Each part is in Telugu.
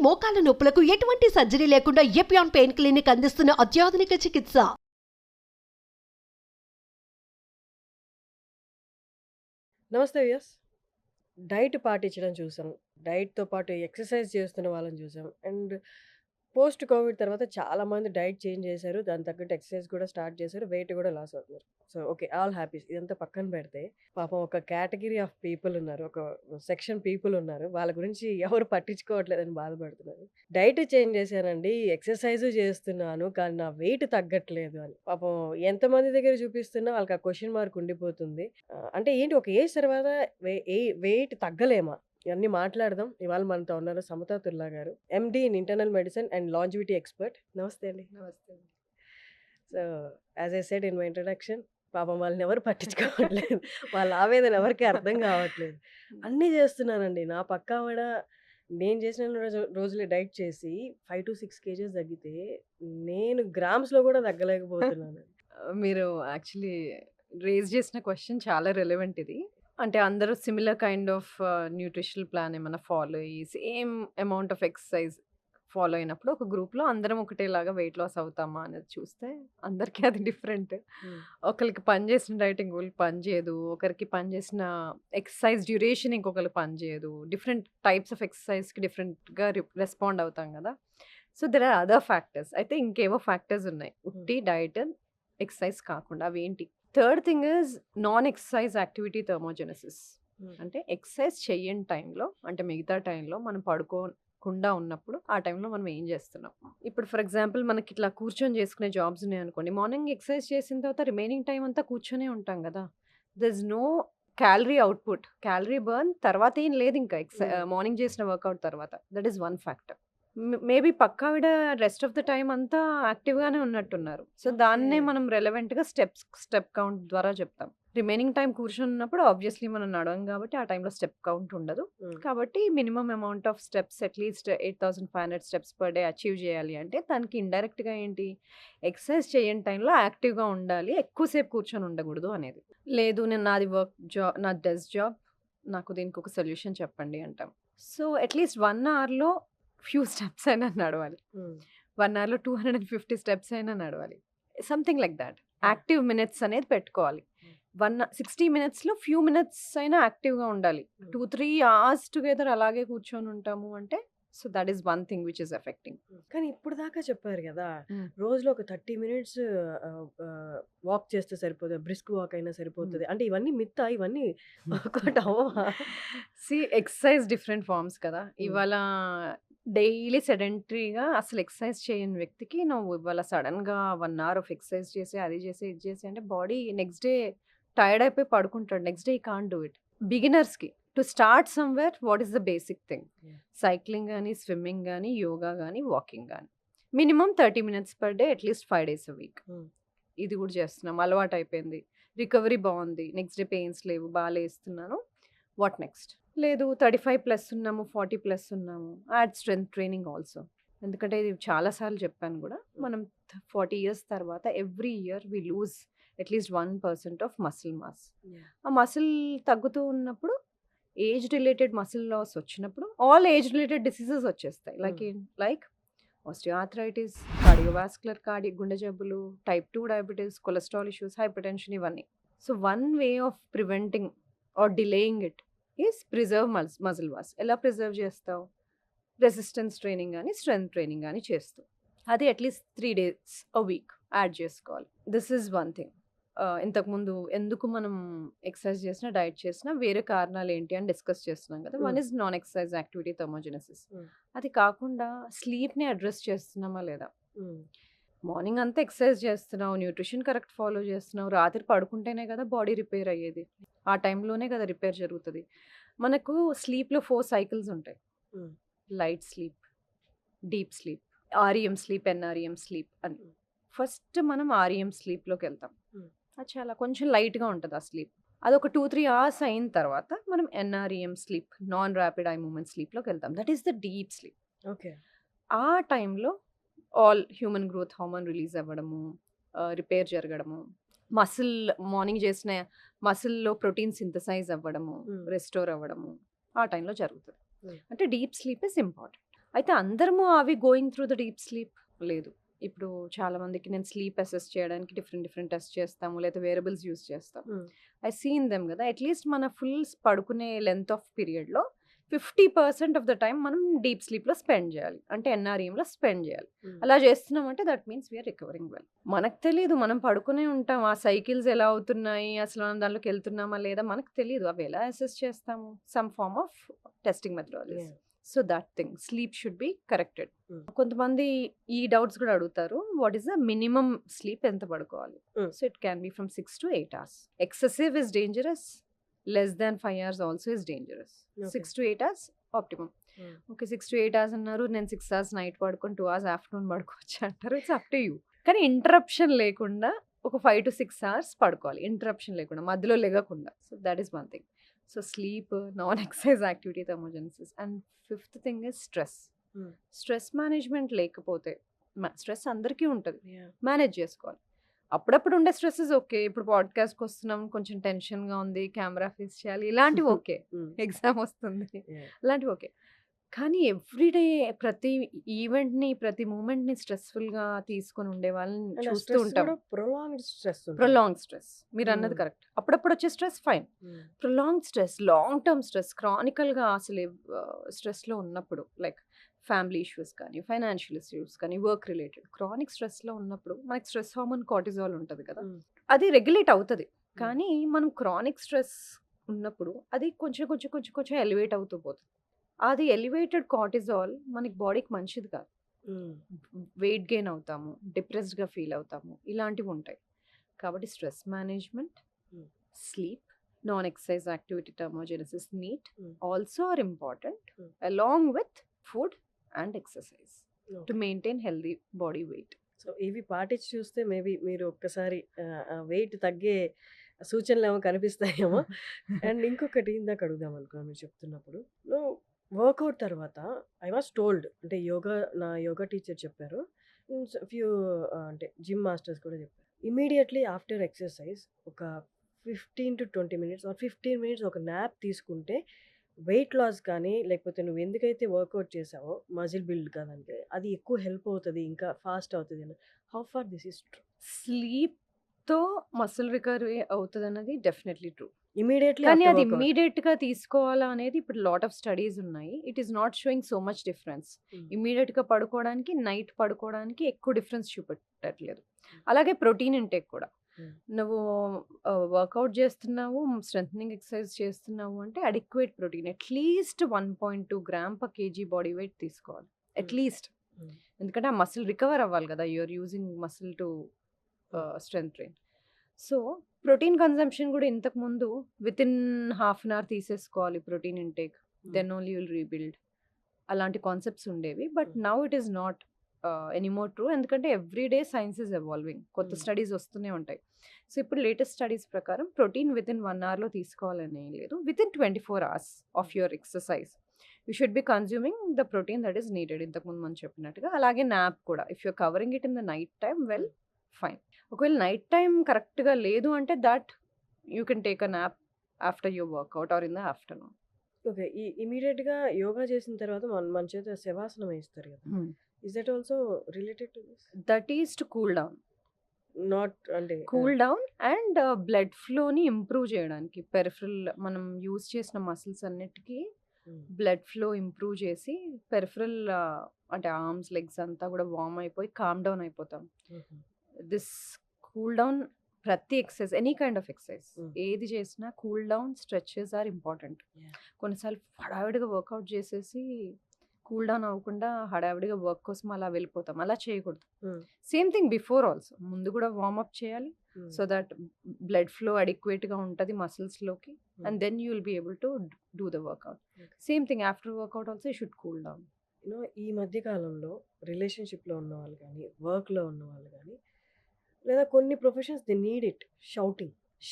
మోకాల నొప్పులకు ఎటువంటి సర్జరీ లేకుండా ఎపియాన్ పెయిన్ క్లినిక్ అందిస్తున్న అత్యాధునిక చికిత్స. నమస్తే వ్యూయర్స్. డైట్ పాటించడం చూసాం. డైట్‌తో పాటు ఎక్సర్సైజ్ చేస్తున్న వాళ్ళని చూసాం. అండ్ పోస్ట్ కోవిడ్ తర్వాత చాలామంది డైట్ చేంజ్ చేశారు. దానికి తగ్గట్టు ఎక్సర్సైజ్ కూడా స్టార్ట్ చేశారు. వెయిట్ కూడా లాస్ అవుతున్నారు. So, okay. All happies. ఇదంతా పక్కన పెడితే పాపం ఒక కేటగరీ ఆఫ్ పీపుల్ ఉన్నారు. ఒక సెక్షన్ పీపుల్ ఉన్నారు. వాళ్ళ గురించి ఎవరు పట్టించుకోవట్లేదని బాధపడుతున్నారు. డైట్ చేంజ్ చేశానండి. ఎక్సర్సైజ్ చేస్తున్నాను. కానీ నా వెయిట్ తగ్గట్లేదు అని. పాపం ఎంతమంది దగ్గర చూపిస్తున్నా వాళ్ళకి ఆ క్వెషన్ మార్క్ ఉండిపోతుంది. అంటే ఏంటి ఒక ఏజ్ తర్వాత వెయిట్ తగ్గలేమా? ఇవన్నీ మాట్లాడదాం. ఇవాళ మనతో ఉన్నారు సమతా తుల్లా గారు. MD in internal medicine and longevity expert. నమస్తే అండి. నమస్తే. So, as I said in my introduction, పాపం వాళ్ళని ఎవరు పట్టించుకోవట్లేదు. వాళ్ళ ఆవేదన ఎవరికీ అర్థం కావట్లేదు. అన్నీ చేస్తున్నానండి. నా పక్కావిడ నేను చేసిన రోజులే డైట్ చేసి 5-6 కేజీస్ తగ్గితే, నేను గ్రామ్స్‌లో కూడా తగ్గలేకపోతున్నాను. మీరు యాక్చువల్లీ రేజ్ చేసిన క్వెషన్ చాలా రిలవెంట్ ఇది. అంటే అందరూ similar kind of nutritional plan ఏమన్నా ఫాలో అయ్యి, same amount of exercise follow అయినప్పుడు ఒక గ్రూప్‌లో అందరం ఒకటేలాగా వెయిట్ లాస్ అవుతామా అనేది చూస్తే అందరికీ అది డిఫరెంట్. ఒకరికి పనిచేసిన డైటింగ్ ఇంకొకరికి పనిచేయదు. ఒకరికి పనిచేసిన ఎక్సర్సైజ్ డ్యూరేషన్ ఇంకొకరికి పనిచేయదు. డిఫరెంట్ టైప్స్ ఆఫ్ ఎక్సర్సైజ్‌కి డిఫరెంట్‌గా రెస్పాండ్ అవుతాం కదా! So, there are other factors. అయితే ఇంకేవో ఫ్యాక్టర్స్ ఉన్నాయి. ఉట్టి డైట్, ఎక్సర్సైజ్ కాకుండా. అవేంటి? Third thing is non exercise activity thermogenesis. అంటే ఎక్సర్సైజ్ చెయ్యని టైంలో, అంటే మిగతా టైంలో మనం పడుకోకుండా ఉన్నప్పుడు ఆ టైంలో మనం ఏం చేస్తున్నాం? ఇప్పుడు ఫర్ ఎగ్జాంపుల్ మనకి ఇట్లా కూర్చొని చేసుకునే జాబ్స్ ఉన్నాయనుకోండి. మార్నింగ్ ఎక్సర్సైజ్ చేసిన తర్వాత రిమైనింగ్ టైం అంతా కూర్చొనే ఉంటాం కదా! There is no calorie output. Calorie burn తర్వాత ఏం లేదు ఇంకా మార్నింగ్ చేసిన వర్కౌట్ తర్వాత. That is one factor. Maybe పక్కావిడ రెస్ట్ ఆఫ్ ద టైమ్ అంతా యాక్టివ్‌గానే ఉన్నట్టున్నారు. సో, దాన్నే ఓకే. మనం రెలెవెంట్‌గా స్టెప్ కౌంట్ ద్వారా చెప్తాం. రిమైనింగ్ టైమ్ కూర్చొనున్నప్పుడు ఆబ్వియస్లీ మనం నడవం కాబట్టి ఆ టైంలో స్టెప్ కౌంట్ ఉండదు. కాబట్టి minimum amount of steps at least 8500 steps per day achieve చేయాలి అంటే దానికి ఇండైరెక్ట్‌గా ఏంటి? ఎక్సర్సైజ్ చేయని టైంలో యాక్టివ్‌గా ఉండాలి. ఎక్కువసేపు కూర్చొని ఉండకూడదు అనేది. లేదు నేను నాది డెస్క్ జాబ్. నాకు దీనికి ఒక సొల్యూషన్ చెప్పండి అంటాం. సో, అట్‌లీస్ట్ 1 అవర్‌లో ఫ్యూ స్టెప్స్ అయినా నడవాలి. 1 అవర్‌లో 250 స్టెప్స్ అయినా నడవాలి. Something like that. Active minutes అనేది పెట్టుకోవాలి. 60 మినిట్స్‌లో ఫ్యూ మినిట్స్ అయినా యాక్టివ్‌గా ఉండాలి. 2-3 అవర్స్ టుగెదర్ అలాగే కూర్చొని ఉంటాము అంటే so, that is one thing which is affecting. కానీ ఇప్పుడు దాకా చెప్పారు కదా! రోజులో ఒక 30 మినిట్స్ వాక్ చేస్తే సరిపోతదా? బ్రిస్క్ వాక్ అయినా సరిపోతది. అంటే ఇవన్నీ మిత్తా? ఇవన్నీ వర్కౌట్ అవ్వవా? ఎక్సర్సైజ్ డిఫరెంట్ ఫార్మ్స్ కదా! ఇవాళ డైలీ సెడెంటరీగా అసలు ఎక్సర్సైజ్ చేయని వ్యక్తికి నువ్వు ఇవాళ సడన్‌గా 1 అవర్ ఆఫ్ ఎక్సర్సైజ్ చేసి, అది చేసి, ఇది చేసి అంటే బాడీ నెక్స్ట్ డే టైర్డ్ అయిపోయి పడుకుంటాడు. Next day he can't do it. బిగినర్స్‌కి to start somewhere what is the basic thing? Cycling గాని, స్విమ్మింగ్ గాని, యోగా గాని, వాకింగ్ గాని. Minimum 30 minutes per day at least 5 days a week. ఇది కూడా చేస్తున్నాం. అలవాటయిపోయింది. రికవరీ బావుంది. నెక్స్ట్ డే పెయిన్స్ లేవు. లేస్తున్నాను. What next? లేదు 35+ ఉన్నాము, 40+ ఉన్నాము. Add strength training also. ఎందుకంటే ఇది చాలా సార్లు చెప్పాను కూడా. మనం 40 ఇయర్స్ తర్వాత every year we lose at least 1% of muscle mass. ఆ మసిల్ తగ్గుతూ ఉన్నప్పుడు ఏజ్ రిలేటెడ్ మసిల్ లాస్ వచ్చినప్పుడు ఆల్ ఏజ్ రిలేటెడ్ డిసీజెస్ వచ్చేస్తాయి. లైక్ ఆస్టియోఆర్థరైటిస్, కార్డియోవాస్కులర్ గుండె జబ్బులు, type 2 diabetes, cholesterol issues, hypertension ఇవన్నీ. So, one way of preventing or delaying it is preserve muscle mass. ఎలా ప్రిజర్వ్ చేస్తావు? రెసిస్టెన్స్ ట్రైనింగ్ గాని, స్ట్రెంత్ ట్రైనింగ్ గాని చేస్తూ. అది at least 3 days a week add చేసుకోవాలి. This is one thing. ఇంతకుముందు ఎందుకు మనం ఎక్సర్సైజ్ చేసినా, డైట్ చేసినా వేరే కారణాలు ఏంటి అని డిస్కస్ చేస్తున్నాం కదా! One is non exercise activity thermogenesis. అది కాకుండా స్లీప్‌ని అడ్రెస్ చేస్తున్నామా లేదా? మార్నింగ్ అంతా ఎక్సర్సైజ్ చేస్తున్నావు, న్యూట్రిషన్ కరెక్ట్ ఫాలో చేస్తున్నావు. రాత్రి పడుకుంటేనే కదా బాడీ రిపేర్ అయ్యేది. ఆ టైంలోనే కదా రిపేర్ జరుగుతది. మనకు స్లీప్‌లో 4 సైకిల్స్ ఉంటాయి. Light sleep, deep sleep, REM sleep, NREM sleep అని. ఫస్ట్ మనం ఆర్‌ఈఎం స్లీప్‌లోకి వెళ్తాం. అది చాలా కొంచెం లైట్‌గా ఉంటది ఆ స్లీప్. అదొక 2-3 అవర్స్ అయిన తర్వాత మనం NREM sleep, non rapid eye movement స్లీప్‌లోకి వెళ్తాం. That is the deep sleep. Okay. ఆ టైంలో all human growth hormone release అవ్వడము, రిపేర్ జరగడము, మార్నింగ్ చేసిన మసిల్‌లో ప్రోటీన్ సింథసైజ్ అవ్వడము, రెస్టోర్ అవ్వడము ఆ టైంలో జరుగుతది. అంటే డీప్ స్లీప్ ఈజ్ ఇంపార్టెంట్. అయితే అందరము అవి going through the deep sleep లేదు. ఇప్పుడు చాలా మందికి నేను స్లీప్ అసెస్ చేయడానికి డిఫరెంట్ టెస్ట్ చేస్తాము, లేదా వేరియబుల్స్ యూస్ చేస్తాం. ఐ సీన్ దెమ్ కదా, అట్లీస్ట్ మన ఫుల్ పడుకునే లెంత్ ఆఫ్ పీరియడ్లో 50% ఆఫ్ ద టైం మనం డీప్ స్లీప్లో స్పెండ్ చేయాలి, అంటే ఎన్ఆర్ఈఎంలో స్పెండ్ చేయాలి. అలా చేస్తున్నామంటే that means we're recovering well. మనకు తెలియదు, మనం పడుకునే ఉంటాం, ఆ సైకిల్స్ ఎలా అవుతున్నాయి, అసలు మనం దాంట్లోకి వెళ్తున్నామా లేదా మనకు తెలియదు. అవి ఎలా అసెస్ చేస్తాము? Some form of testing methodologies. So that thing, sleep should be corrected. కొంతమంది ఈ డౌట్స్ కూడా అడుగుతారు, what is the minimum sleep, ఎంత పడుకోవాలి? So it can be from 6 to 8 hours. Excessive is dangerous, less than 5 hours also is dangerous. 6 to 8 hours optimum. Okay, 6 to 8 hours అన్నారు, నేను 6 hours నైట్ పడుకొని 2 hours ఆఫ్టర్నూన్ పడుకోవచ్చు అంటారు. It's up to you. కానీ ఇంటరప్షన్ లేకుండా ఒక 5 to 6 hours పడుకోవాలి, ఇంటరప్షన్ లేకుండా, మధ్యలో లెగకుండా. So that is one thing. So sleep, non exercise activity, thermogenesis. And fifth thing is stress. Stress management లేకపోతే, స్ట్రెస్ అందరికీ ఉంటుంది, మేనేజ్ చేసుకోవాలి. అప్పుడప్పుడు ఉండే స్ట్రెస్సెస్ ఓకే, ఇప్పుడు పాడ్కాస్ట్కి వస్తున్నాం, కొంచెం టెన్షన్గా ఉంది, కెమెరా ఫేస్ చేయాలి, ఇలాంటివి ఓకే. ఎగ్జామ్ వస్తుంది, అలాంటివి ఓకే. కానీ ఎవ్రీడే ప్రతి ఈవెంట్ని, ప్రతి మూమెంట్ని స్ట్రెస్ఫుల్గా తీసుకొని ఉండే వాళ్ళని చూస్తూ ఉంటాం. ప్రొలాంగ్ స్ట్రెస్, మీరు అన్నది కరెక్ట్. అప్పుడప్పుడు వచ్చే stress fine. Prolong stress, long term stress, క్రానికల్గా అసలు స్ట్రెస్లో ఉన్నప్పుడు, లైక్ ఫ్యామిలీ ఇష్యూస్ కానీ, ఫైనాన్షియల్ ఇష్యూస్ కానీ, వర్క్ రిలేటెడ్ క్రానిక్ స్ట్రెస్లో ఉన్నప్పుడు మనకి స్ట్రెస్ హార్మోన్ కార్టిజాల్ ఉంటుంది కదా, అది రెగ్యులేట్ అవుతుంది. కానీ మనం క్రానిక్ స్ట్రెస్ ఉన్నప్పుడు అది కొంచెం ఎలివేట్ అవుతూ పోతుంది. అది ఎలివేటెడ్ కార్టిజాల్ మనకి బాడీకి మంచిది కాదు. వెయిట్ గెయిన్ అవుతాము, డిప్రెస్డ్గా ఫీల్ అవుతాము, ఇలాంటివి ఉంటాయి. కాబట్టి stress management, sleep, non exercise activity, thermogenesis, NEAT also are important, along with food and exercise to maintain healthy body weight. So ఇవి పాటించి చూస్తే మేబీ మీరు ఒక్కసారి వెయిట్ తగ్గే సూచనలు ఏమో కనిపిస్తాయేమో. అండ్ ఇంకొకటి ఇందాక అడుగుదాం అనుకున్నాను మీరు చెప్తున్నప్పుడు, వర్కౌట్ తర్వాత ఐ వాస్ టోల్డ్, అంటే నా యోగా టీచర్ చెప్పారు, ఫ్యూ అంటే జిమ్ మాస్టర్స్ కూడా చెప్పారు, ఇమీడియట్లీ ఆఫ్టర్ ఎక్సర్సైజ్ ఒక 15 to 20 minutes ఆర్ 15 minutes ఒక న్యాప్ తీసుకుంటే వెయిట్ లాస్ కానీ, లేకపోతే నువ్వు ఎందుకైతే వర్కౌట్ చేసావో మజిల్ బిల్డ్ కాదంటే అది ఎక్కువ హెల్ప్ అవుతుంది, ఇంకా ఫాస్ట్ అవుతుంది అని. How far this is true? స్లీప్తో మసిల్ రికవరీ అవుతుంది అన్నది డెఫినెట్లీ ట్రూ. ఇమీడియట్లీ కానీ అది ఇమీడియట్గా తీసుకోవాలా అనేది ఇప్పుడు లాట్ ఆఫ్ స్టడీస్ ఉన్నాయి. It is not showing so much difference. ఇమీడియట్గా పడుకోవడానికి, నైట్ పడుకోవడానికి ఎక్కువ డిఫరెన్స్ చూపెట్టట్లేదు. అలాగే ప్రోటీన్ ఇంటేక్ కూడా, నువ్వు వర్కౌట్ చేస్తున్నావు, స్ట్రెంథనింగ్ ఎక్సర్సైజ్ చేస్తున్నావు అంటే adequate protein, at least 1.2 grams per kg body weight తీసుకోవాలి అట్లీస్ట్. ఎందుకంటే ఆ మసిల్ రికవర్ అవ్వాలి కదా, you're using muscle to strength train. So protein consumption కూడా ఇంతకుముందు with in half an hour తీసేసుకోవాలి protein intake, then only you'll rebuild, అలాంటి కాన్సెప్ట్స్ ఉండేవి. But now it is not anymore true, ఎందుకంటే ఎవ్రీడే సైన్స్ ఈజ్ ఎవాల్వింగ్, కొత్త స్టడీస్ వస్తూనే ఉంటాయి. సో ఇప్పుడు లేటెస్ట్ స్టడీస్ ప్రకారం ప్రోటీన్ విత్ ఇన్ 1 hour తీసుకోవాలని లేదు, within 24 hours of your exercise you should be consuming the protein that is needed, ఇంతకుముందు మనం చెప్పినట్టుగా. అలాగే నాప్ కూడా, if you're covering it in the night time, well fine. ఒకవేళ నైట్ టైం కరెక్ట్గా లేదు అంటే that you can take a nap after your workout or in the afternoon. Okay, ఈ ఇమీడియట్గా యోగా చేసిన తర్వాత మన చేత శవాసనం వేస్తారు కదా, is that also related to this? That is to cool down, not అంటే కూల్ డౌన్ అండ్ బ్లడ్ ఫ్లోని ఇంప్రూవ్ చేయడానికి. పెరిఫరల్ మనం యూజ్ చేసిన మసిల్స్ అన్నిటికీ బ్లడ్ ఫ్లో ఇంప్రూవ్ చేసి పెరిఫరల్ అంటే ఆర్మ్స్, లెగ్స్ అంతా కూడా వార్మ్ అయిపోయి కామ్ డౌన్ అయిపోతాం. దిస్ కూల్ డౌన్, ప్రతి exercise, any kind of exercise ఏది చేసినా cool down, stretches are important. కొన్నిసార్లు హడావిడిగా వర్కౌట్ చేసేసి కూల్ డౌన్ అవ్వకుండా హడావిడిగా వర్క్ కోసం అలా వెళ్ళిపోతాం, అలా చేయకూడదు. సేమ్ థింగ్ బిఫోర్ ఆల్సో, ముందు కూడా వార్మప్ చేయాలి సో దట్ బ్లడ్ ఫ్లో అడిక్వేట్గా ఉంటుంది మసిల్స్లోకి, and then you will be able to do the workout. Same thing after workout also you should cool down. ఈ మధ్య కాలంలో రిలేషన్షిప్లో ఉన్న వాళ్ళు కానీ, వర్క్లో ఉన్న వాళ్ళు కానీ, లేదా కొన్ని professions they need it,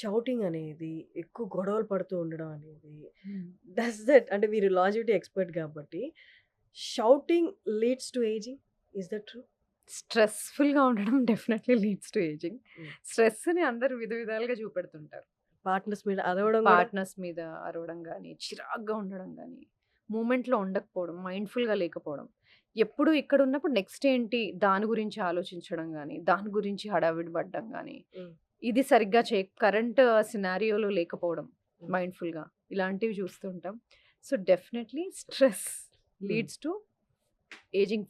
shouting అనేది, ఎక్కువ గొడవలు పడుతూ ఉండడం అనేది, డస్ దట్, అంటే మీరు లాజివిటీ ఎక్స్పర్ట్ కాబట్టి, shouting leads to ageing, is that true? స్ట్రెస్ఫుల్గా ఉండడం డెఫినెట్లీ లీడ్స్ టు ఏజింగ్. స్ట్రెస్ని అందరూ విధాలుగా చూపెడుతుంటారు. పార్ట్నర్స్ మీద అరవడం కానీ, చిరాగ్గా ఉండడం కానీ, మూమెంట్లో ఉండకపోవడం, మైండ్ఫుల్గా లేకపోవడం. ఎప్పుడు ఇక్కడ ఉన్నప్పుడు నెక్స్ట్ ఏంటి దాని గురించి ఆలోచించడం గానీ, దాని గురించి హడావిడి పడడం గానీ, హ్మ్. ఇది సరిగ్గా కరెంట్ సినారియోలో లేకపోవడం హ్మ్. మైండ్‌ఫుల్‌గా ఇలాంటివి చూస్తుంటాం. సో, డెఫినెట్‌లీ స్ట్రెస్ హ్మ్. Leads to ageing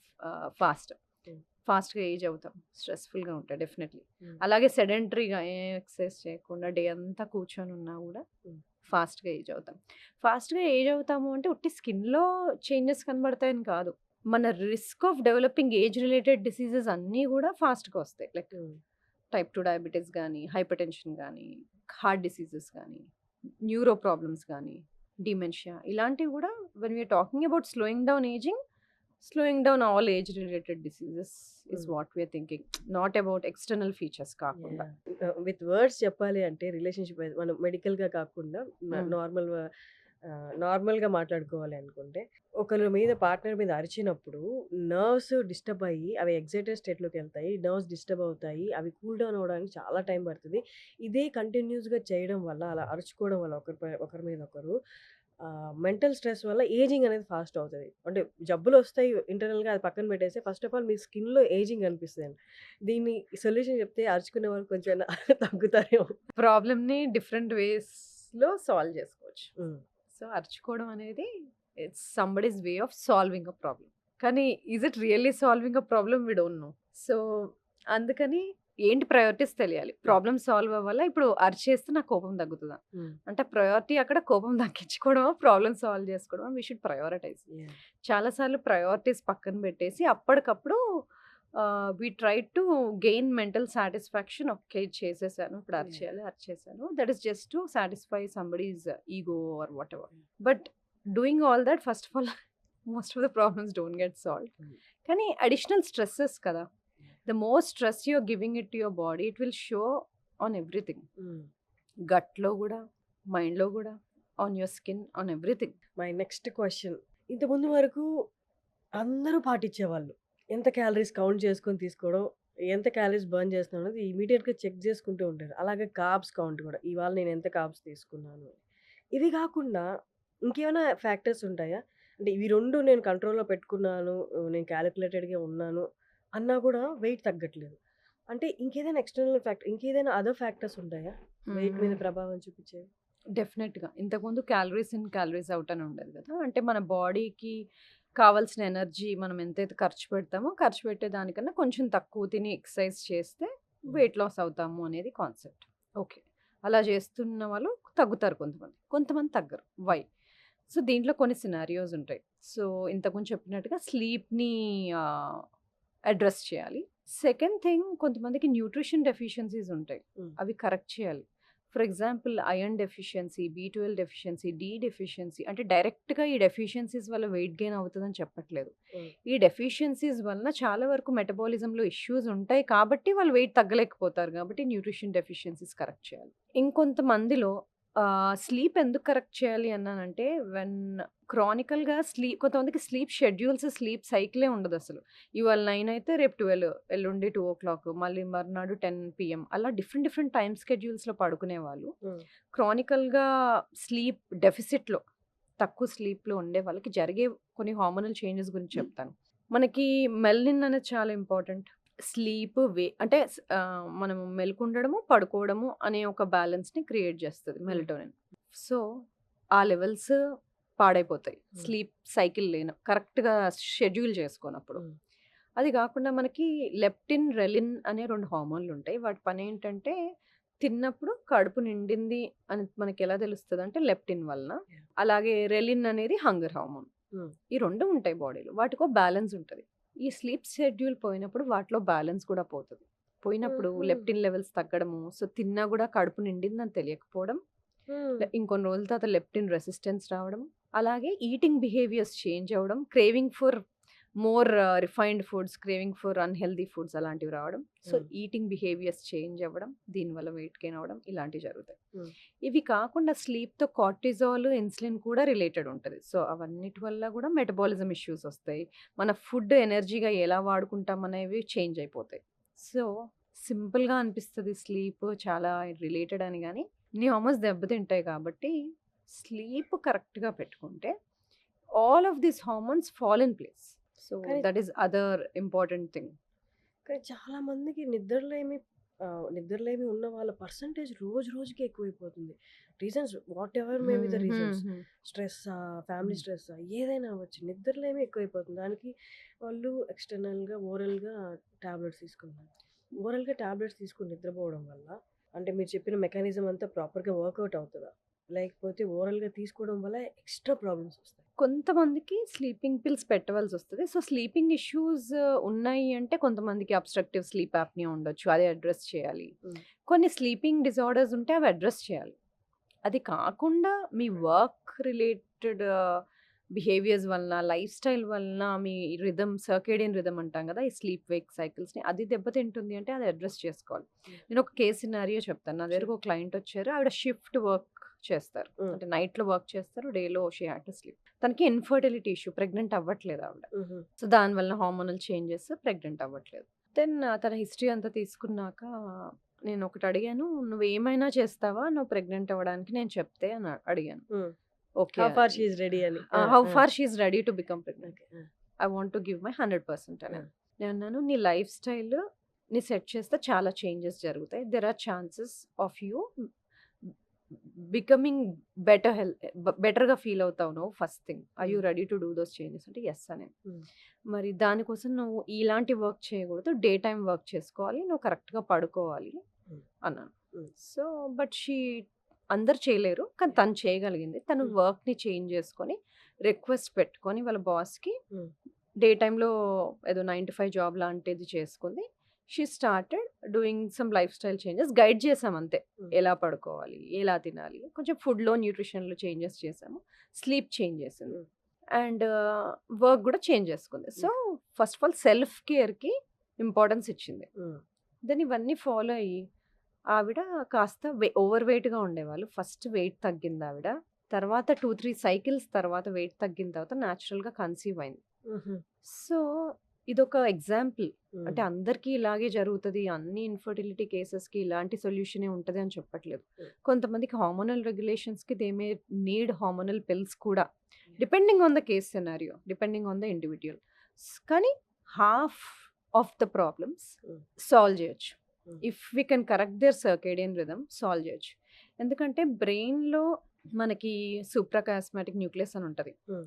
fast. హ్మ్. ఫాస్ట్‌గా ఏజ్ అవుతాం. స్ట్రెస్‌ఫుల్‌గా ఉంటాయి డెఫినెట్‌లీ. హ్మ్. అలాగే సెడెంటరీగా ఏం ఎక్సర్సైజ్ చేయకుండా డే అంతా కూర్చొని ఉన్నా గూడా హ్మ్. ఫాస్ట్‌గా ఏజ్ అవుతాం. ఫాస్ట్‌గా ఏజ్ అవుతాము అంటే ఉట్టి స్కిన్‌లో చేంజెస్ కనబడతాయని కాదు. మన risk of developing age related diseases అన్నీ గూడా ఫాస్ట్‌గా వస్తాయి. Like hmm. టైప్ 2 డయాబెటిస్ గానీ, హైపర్‌టెన్షన్ గానీ, హార్ట్ డిసీజెస్ గానీ, న్యూరో ప్రాబ్లమ్స్ గానీ, డిమెన్షియా ఇలాంటివి గూడా when we are talking about slowing down all age related diseases is hmm. What we are thinking. Not about external features కాకుండా. విత్ వర్డ్స్ చెప్పాలి అంటే రిలేషన్‌షిప్ మనం మెడికల్‌గా కాకుండా హ్మ్. నార్మల్‌గా మాట్లాడుకోవాలి అనుకుంటే, ఒకళ్ళ మీద పార్ట్నర్ మీద అరిచినప్పుడు నర్వ్స్ డిస్టర్బ్ అయ్యి అవి ఎక్సైటెడ్ స్టేట్‌లోకెళ్తాయి. నర్వ్స్ డిస్టర్బ్ అవుతాయి. అవి కూల్ డౌన్ అవ్వడానికి చాలా టైం పడతది. ఇదే కంటిన్యూస్‌గా చేయడం వల్ల అలా అరుచుకోవడం వల్ల ఒకరి మీద ఒకరు మెంటల్ స్ట్రెస్ వల్ల ఏజింగ్ అనేది ఫాస్ట్ అవుతది. అంటే జబ్బులొస్తాయి ఇంటర్నల్‌గా అది పక్కన పెట్టేసి ఫస్ట్ ఆఫ్ ఆల్ మీ స్కిన్‌లో ఏజింగ్ కనిపిస్తదండి. దీన్ని సొల్యూషన్ చెప్తే అరుచుకునే వాళ్ళు కొంచెం తగ్గుతారేమో. ప్రాబ్లమ్‌ని డిఫరెంట్ వేస్‌లో సాల్వ్ చేసుకోవచ్చు. హ్మ్. సో, అరుచుకోవడం అనేది it's somebody's way of solving a problem. కానీ is it really solving a problem? We don't know. So, అందుకని ఏంటి ప్రయారిటీస్ తెలియాలి. ప్రాబ్లమ్ సాల్వ్ అవ్వాలా? ఇప్పుడు అరిచేస్తే నాకు కోపం తగ్గుతదా? హ్మ్. అంటే ప్రయారిటీ అక్కడ కోపం తగ్గించుకోవడమా? ప్రాబ్లమ్ సాల్వ్ చేసుకోవడమా? We should prioritise. యాహ్! చాలా సార్లు ప్రయారిటీస్ పక్కన పెట్టేసి అప్పటికప్పుడు we try to gain mental satisfaction. Okay. ఇది చేసేసాను. ఇప్పుడు యాహ్! అరిచేయాలి, అరిచేసాను. That is just to satisfy somebody's ego or whatever. But doing all that first of all most of the problems don't get solved. Hmm. కానీ అడిషనల్ స్ట్రెసెస్ కదా! The more stress you are giving it to your body it will show on everything. హ్మ్. గట్‌లో గూడా, మైండ్‌లో గూడా, on your skin, on everything. My next question. ఇంతకుముందు వరకు అందరూ పాటించేవాళ్ళు. ఎంత క్యాలరీస్ కౌంట్ చేసుకొని తీసుకోవడం, ఎంత క్యాలరీస్ బర్న్ చేస్తున్నాం అనేది ఇమ్మీడియేట్‌గా చెక్ చేసుకుంటూ ఉంటారు. అలాగే కార్బ్స్ కౌంట్ కూడా. ఇవాళ నేను ఎంత కార్బ్స్ తీసుకున్నాను. ఇవి కాకుండా ఇంకేమైనా ఫ్యాక్టర్స్ ఉంటాయా? అంటే ఇవి 2 నేను కంట్రోల్‌లో పెట్టుకున్నాను. నేను కాలిక్యులేటెడ్‌గా ఉన్నాను అన్నా కూడా వెయిట్ తగ్గట్లేదు. అంటే ఇంకేదైనా ఎక్స్‌టర్నల్ ఫ్యాక్టర్ ఇంకేదైనా అదర్ ఫ్యాక్టర్స్ ఉంటాయా? వెయిట్ మీద ప్రభావం చూపించేవి? డెఫినెట్‌గా. ఇంతకుముందు క్యాలరీస్ ఇన్, క్యాలరీస్ ఔట్ అని ఉండేది కదా! అంటే మన బాడీకి కావాల్సిన ఎనర్జీ మనం ఎంతైతే ఖర్చు పెడతామో, ఖర్చు పెట్టే దానికన్నా కొంచెం తక్కువ తిని ఎక్సర్సైజ్ చేస్తే వెయిట్ లాస్ అవుతాము అనేది కాన్సెప్ట్. ఓకే. అలా చేస్తున్న వాళ్ళు తగ్గుతారు కొంతమంది. కొంతమంది తగ్గరు. వై? సో, దీంట్లో కొన్ని సినారియోస్ ఉంటాయి. సో, ఇంతకుముందు చెప్పినట్టుగా స్లీప్‌ని ఆహ్, అడ్రెస్ చేయాలి. సెకండ్ థింగ్ కొంతమందికి న్యూట్రిషన్ డెఫిషియన్సీస్ ఉంటాయి. హ్మ్. అవి కరెక్ట్ చేయాలి. ఫర్ ఎగ్జాంపుల్ ఐరన్ డెఫిషియన్సీ, బి12 డెఫిషియన్సీ, డి డెఫిషియన్సీ అంటే డైరెక్ట్‌గా ఈ డెఫిషియన్సీస్ వల్ల వెయిట్ గెయిన్ అవుతదని చెప్పట్లేదు. హ్మ్. ఈ డెఫిషియన్సీస్ వలన చాలా వరకు మెటబాలిజంలో ఇష్యూస్ ఉంటాయి కాబట్టి వాళ్ళు వెయిట్ తగ్గలేకపోతారు కాబట్టి న్యూట్రిషన్ డెఫిషియన్సీస్ కరెక్ట్ చేయాలి. ఇంకొంతమందిలో స్లీప్ ఎందుకు కరెక్ట్ చేయాలి అన్నానంటే వెన్ క్రానికల్‌గా కొంతమందికి స్లీప్ షెడ్యూల్స్, స్లీప్ సైకిలే ఉండదసలు. ఇవాళ 9 అయితే రేపు 12, ఎల్లుండి 2:00 మళ్ళీ మర్నాడు 10 పీఎం అలా డిఫరెంట్ డిఫరెంట్ టైమ్ స్కెడ్యూల్స్‌లో పడుకునేవాళ్ళు. హ్మ్. క్రానికల్‌గా స్లీప్ డెఫిసిట్‌లో తక్కువ స్లీప్‌లో ఉండే వాళ్ళకి జరిగే కొన్ని హార్మోనల్ చేంజెస్ గురించి చెప్తాను. మనకి మెలనిన్ అనేది చాలా ఇంపార్టెంట్. స్లీప్ అంటే మనం మెలుకుండడము, పడుకోవడము అనే ఒక బ్యాలెన్స్‌ని క్రియేట్ చేస్తది మెలటోనిన్. సో, ఆ లెవెల్స్ పాడైపోతాయి. హ్మ్. స్లీప్ సైకిల్ కరెక్ట్‌గా షెడ్యూల్ చేసుకోనప్పుడు. హ్మ్. అది కాకుండా మనకి లెప్టిన్, రెలిన్ అనే 2 హార్మోన్‌లుంటాయి. వాటి పనేంటంటే తిన్నప్పుడు కడుపు నిండింది అని మనకెలా తెలుస్తదంటే లెప్టిన్ వలన. యాహ్! అలాగే రెలిన్ అనేది హంగర్ హార్మోన్. హ్మ్. ఈ 2 ఉంటాయి బాడీలో. వాటికో బ్యాలెన్స్ ఉంటది. ఈ స్లీప్ షెడ్యూల్ పోయినప్పుడు వాటిలో బ్యాలెన్స్ కూడా పోతది. పోయినప్పుడు హుహు. లెప్టిన్ లెవెల్స్ తగ్గడము, సో తిన్నా గూడా కడుపు నిండిందని తెలియకపోవడం, హ్మ్. ఇంకొన్ని రోజుల తర్వాత లెప్టిన్ రెసిస్టెన్స్ రావడం, అలాగే ఈటింగ్ బిహేవియర్స్ చేంజ్ అవ్వడం, craving for more refined foods, craving for unhealthy foods అలాంటివి రావడం. సో, హ్మ్. ఈటింగ్ బిహేవియర్స్ చేంజ్ అవ్వడం, దీనివల్ల వెయిట్ గెయిన్ అవ్వడం ఇలాంటివి జరుగుతాయి. హ్మ్. ఇవి కాకుండా స్లీప్‌తో కార్టిజాల్, ఇన్సులిన్ కూడా రిలేటెడ్ ఉంటది. సో, అవన్నిటి వల్ల కూడా మెటబాలిజం ఇష్యూస్ వస్తాయి. మన ఫుడ్ ఎనర్జీగా ఎలా వాడుకుంటాం అనేవి చేంజ్ అయిపోతాయి. సో, సింపుల్‌గా అనిపిస్తది స్లీప్ చాలా రిలేటెడ్ అని గాని, ఇన్ని హార్మోన్స్ దెబ్బతింటాయి కాబట్టి స్లీప్ కరెక్ట్‌గా పెట్టుకుంటే all of these hormones fall in place. So కానీ that is other important thing. కానీ చాలా మందికి నిద్రలేమి ఉన్న వాళ్ళ పర్సంటేజ్ రోజు రోజుకి ఎక్కువైపోతుంది. Reasons whatever may be the reasons. స్ట్రెస్సా, ఫ్యామిలీ స్ట్రెస్సా, ఏదైనా అవ్వచ్చు. నిద్రలేమి ఎక్కువైపోతుంది. దానికి వాళ్ళు ఎక్స్టర్నల్‌గా, ఓరల్‌గా టాబ్లెట్స్ తీసుకుంటున్నారు. ఓరల్‌గా టాబ్లెట్స్ తీసుకొని నిద్రపోవడం వల్ల అంటే మీరు చెప్పిన మెకానిజం అంతా ప్రాపర్‌గా వర్కౌట్ అవుతదా? లేకపోతే ఓరల్‌గా తీసుకోవడం వల్ల ఎక్స్‌ట్రా ప్రాబ్లమ్స్ వస్తాయి? కొంతమందికి స్లీపింగ్ పిల్స్ పెట్టవలసి వస్తది. సో, స్లీపింగ్ ఇష్యూస్ ఉన్నాయి అంటే కొంతమందికి అబ్‌స్ట్రక్టివ్ స్లీప్ యాప్నియా ఉండొచ్చు. అది అడ్రెస్ చేయాలి. హ్మ్. కొన్ని స్లీపింగ్ డిజార్డర్స్ ఉంటే అవి అడ్రెస్ చేయాలి. అది కాకుండా మీ వర్క్ రిలేటెడ్ బిహేవియర్స్ వలన, లైఫ్ స్టైల్ వలన మీ సర్కేడియన్ రిథమ్ అంటాం కదా! ఈ స్లీప్ వేక్ సైకిల్స్‌ని అది దెబ్బతింటుంది అంటే అది అడ్రెస్ చేసుకోవాలి. నేను ఒక కేస్ సినారియో చెప్తాను. నా దగ్గరకు ఒక క్లయింట్ వచ్చారు. ఆవిడ షిఫ్ట్ వర్క్ చేస్తారు. హ్మ్. అంటే నైట్‌లో వర్క్ చేస్తారు. డేలో షీ హాడ్ టు స్లీప్. తనకి ఇన్‌ఫర్టిలిటీ ఇష్యూ. ప్రెగ్నెంట్ అవ్వట్లేదు ఆవిడ. హుహు. సో, దానివల్ల హార్మోనల్ చేంజెస్ ప్రెగ్నెంట్ అవ్వట్లేదు. దెన్ తన హిస్టరీ అంతా తీసుకున్నాక నేను ఒకటి అడిగాను. "నువ్వేమైనా చేస్తావా నువ్వు ప్రెగ్నెంట్ అవ్వడానికి నేను చెప్తే" అని అడిగాను. Hmm. Okay. How far she is ready అని. How far she is ready to become pregnant. Okay. I want to give my 100% అని. ఆ! నేనన్నాను, "నీ లైఫ్ స్టైల్ నీ సెట్ చేస్తే చాలా చేంజెస్ జరుగుతాయి. There are chances of you becoming బెటర్‌గా ఫీల్ అవుతావు నువ్వు first thing. Are you ready to do those changes" అంటే యెస్ అన్నాను. హ్మ్. మరి దానికోసం నువ్వు ఇలాంటి వర్క్ చేయకూడదు. డే టైమ్ వర్క్ చేసుకోవాలి. నువ్వు కరెక్ట్‌గా పడుకోవాలి హ్మ్. అన్నాను. హ్మ్. సో, బట్ అందరూ చేయలేరు. కానీ తను చేయగలిగింది. తను హ్మ్. వర్క్‌ని చేంజ్ చేసుకొని, రిక్వెస్ట్ పెట్టుకొని వాళ్ళ బాస్‌కి హ్మ్. డే టైమ్‌లో ఏదో 9-5 జాబ్ లాంటిది చేసుకుంది. She started doing some life style changes. Guide చేసాం అంతే. హ్మ్. ఎలా పడుకోవాలి? ఎలా తినాలి? కొంచెం ఫుడ్‌లో, న్యూట్రిషన్‌లో చేంజెస్ చేసాము. స్లీప్ చేంజ్ చేసింది. హ్మ్. అండ్ వర్క్ కూడా చేంజ్ చేసుకుంది. So, first of all self కేర్‌కి ఇంపార్టెన్స్ ఇచ్చింది. హ్మ్. దెన్ ఇవన్నీ ఫాలో అయ్యి ఆవిడ కాస్త ఓవర్ వెయిట్‌గా ఉండేవాళ్ళు. ఫస్ట్ వెయిట్ తగ్గిందావిడ. తర్వాత 2-3 సైకిల్స్ తర్వాత వెయిట్ తగ్గిన తర్వాత న్యాచురల్‌గా కన్సీవ్ అయింది. హుహు. సో, ఇదొక ఎగ్జాంపుల్. అంటే హ్మ్. అందరికీ ఇలాగే జరుగుతది. అన్ని ఇన్‌ఫర్టిలిటీ కేసెస్‌కి ఇలాంటి సొల్యూషనే ఉంటది అని చెప్పట్లేదు. హ్మ్. కొంతమందికి హార్మోనల్ రెగ్యులేషన్స్‌కి they may need hormonal pills కూడా. Yeah! Depending on the case scenario. Depending on the individual. కానీ half of the problems hmm. Solve చేయొచ్చు. Hmm. If we can correct their circadian rhythm solve చేయొచ్చు. ఎందుకంటే బ్రెయిన్‌లో మనకి సూప్రాకియాస్మాటిక్ న్యూక్లియస్ అని ఉంటది. హ్మ్.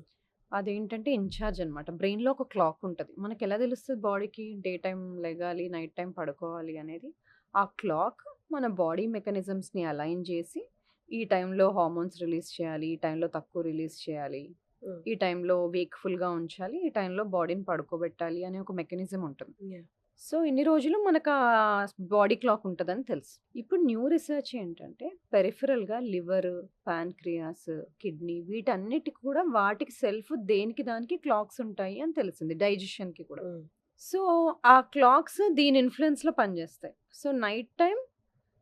అదేంటంటే ఇన్‌చార్జ్ అనమాట. బ్రెయిన్‌లో ఒక క్లాక్ ఉంటది. మనకెలా తెలుస్తది బాడీకి డే టైమ్ లెగాలి, నైట్ టైమ్ పడుకోవాలి అనేది? ఆ క్లాక్ మన బాడీ మెకానిజమ్స్‌ని అలైన్ చేసి, ఈ టైంలో హార్మోన్స్ రిలీజ్ చేయాలి, ఈ టైంలో తక్కువ రిలీజ్ చేయాలి, హ్మ్. ఈ టైంలో వేక్‌ఫుల్‌గా ఉంచాలి, ఈ టైంలో బాడీని పడుకోబెట్టాలి అనే ఒక మెకానిజం ఉంటుంది. యాహ్! సో, ఇన్ని రోజులు మనకు బాడీ క్లాక్ ఉంటదని తెలుసు. ఇప్పుడు న్యూ రిసర్చ్ ఏంటంటే పెరిఫెరల్‌గా లివర్, పాన్‌క్రియాస్, కిడ్నీ వీటన్నిటికి కూడా వాటికి సెల్ఫ్ దేనికి దానికి క్లాక్స్ ఉంటాయి అని తెలిసింది. డైజెషన్‌కి కూడా. హ్మ్. సో, ఆ క్లాక్స్ దీని ఇన్‌ఫ్లూయెన్స్‌లో పనిచేస్తాయి. సో, నైట్ టైమ్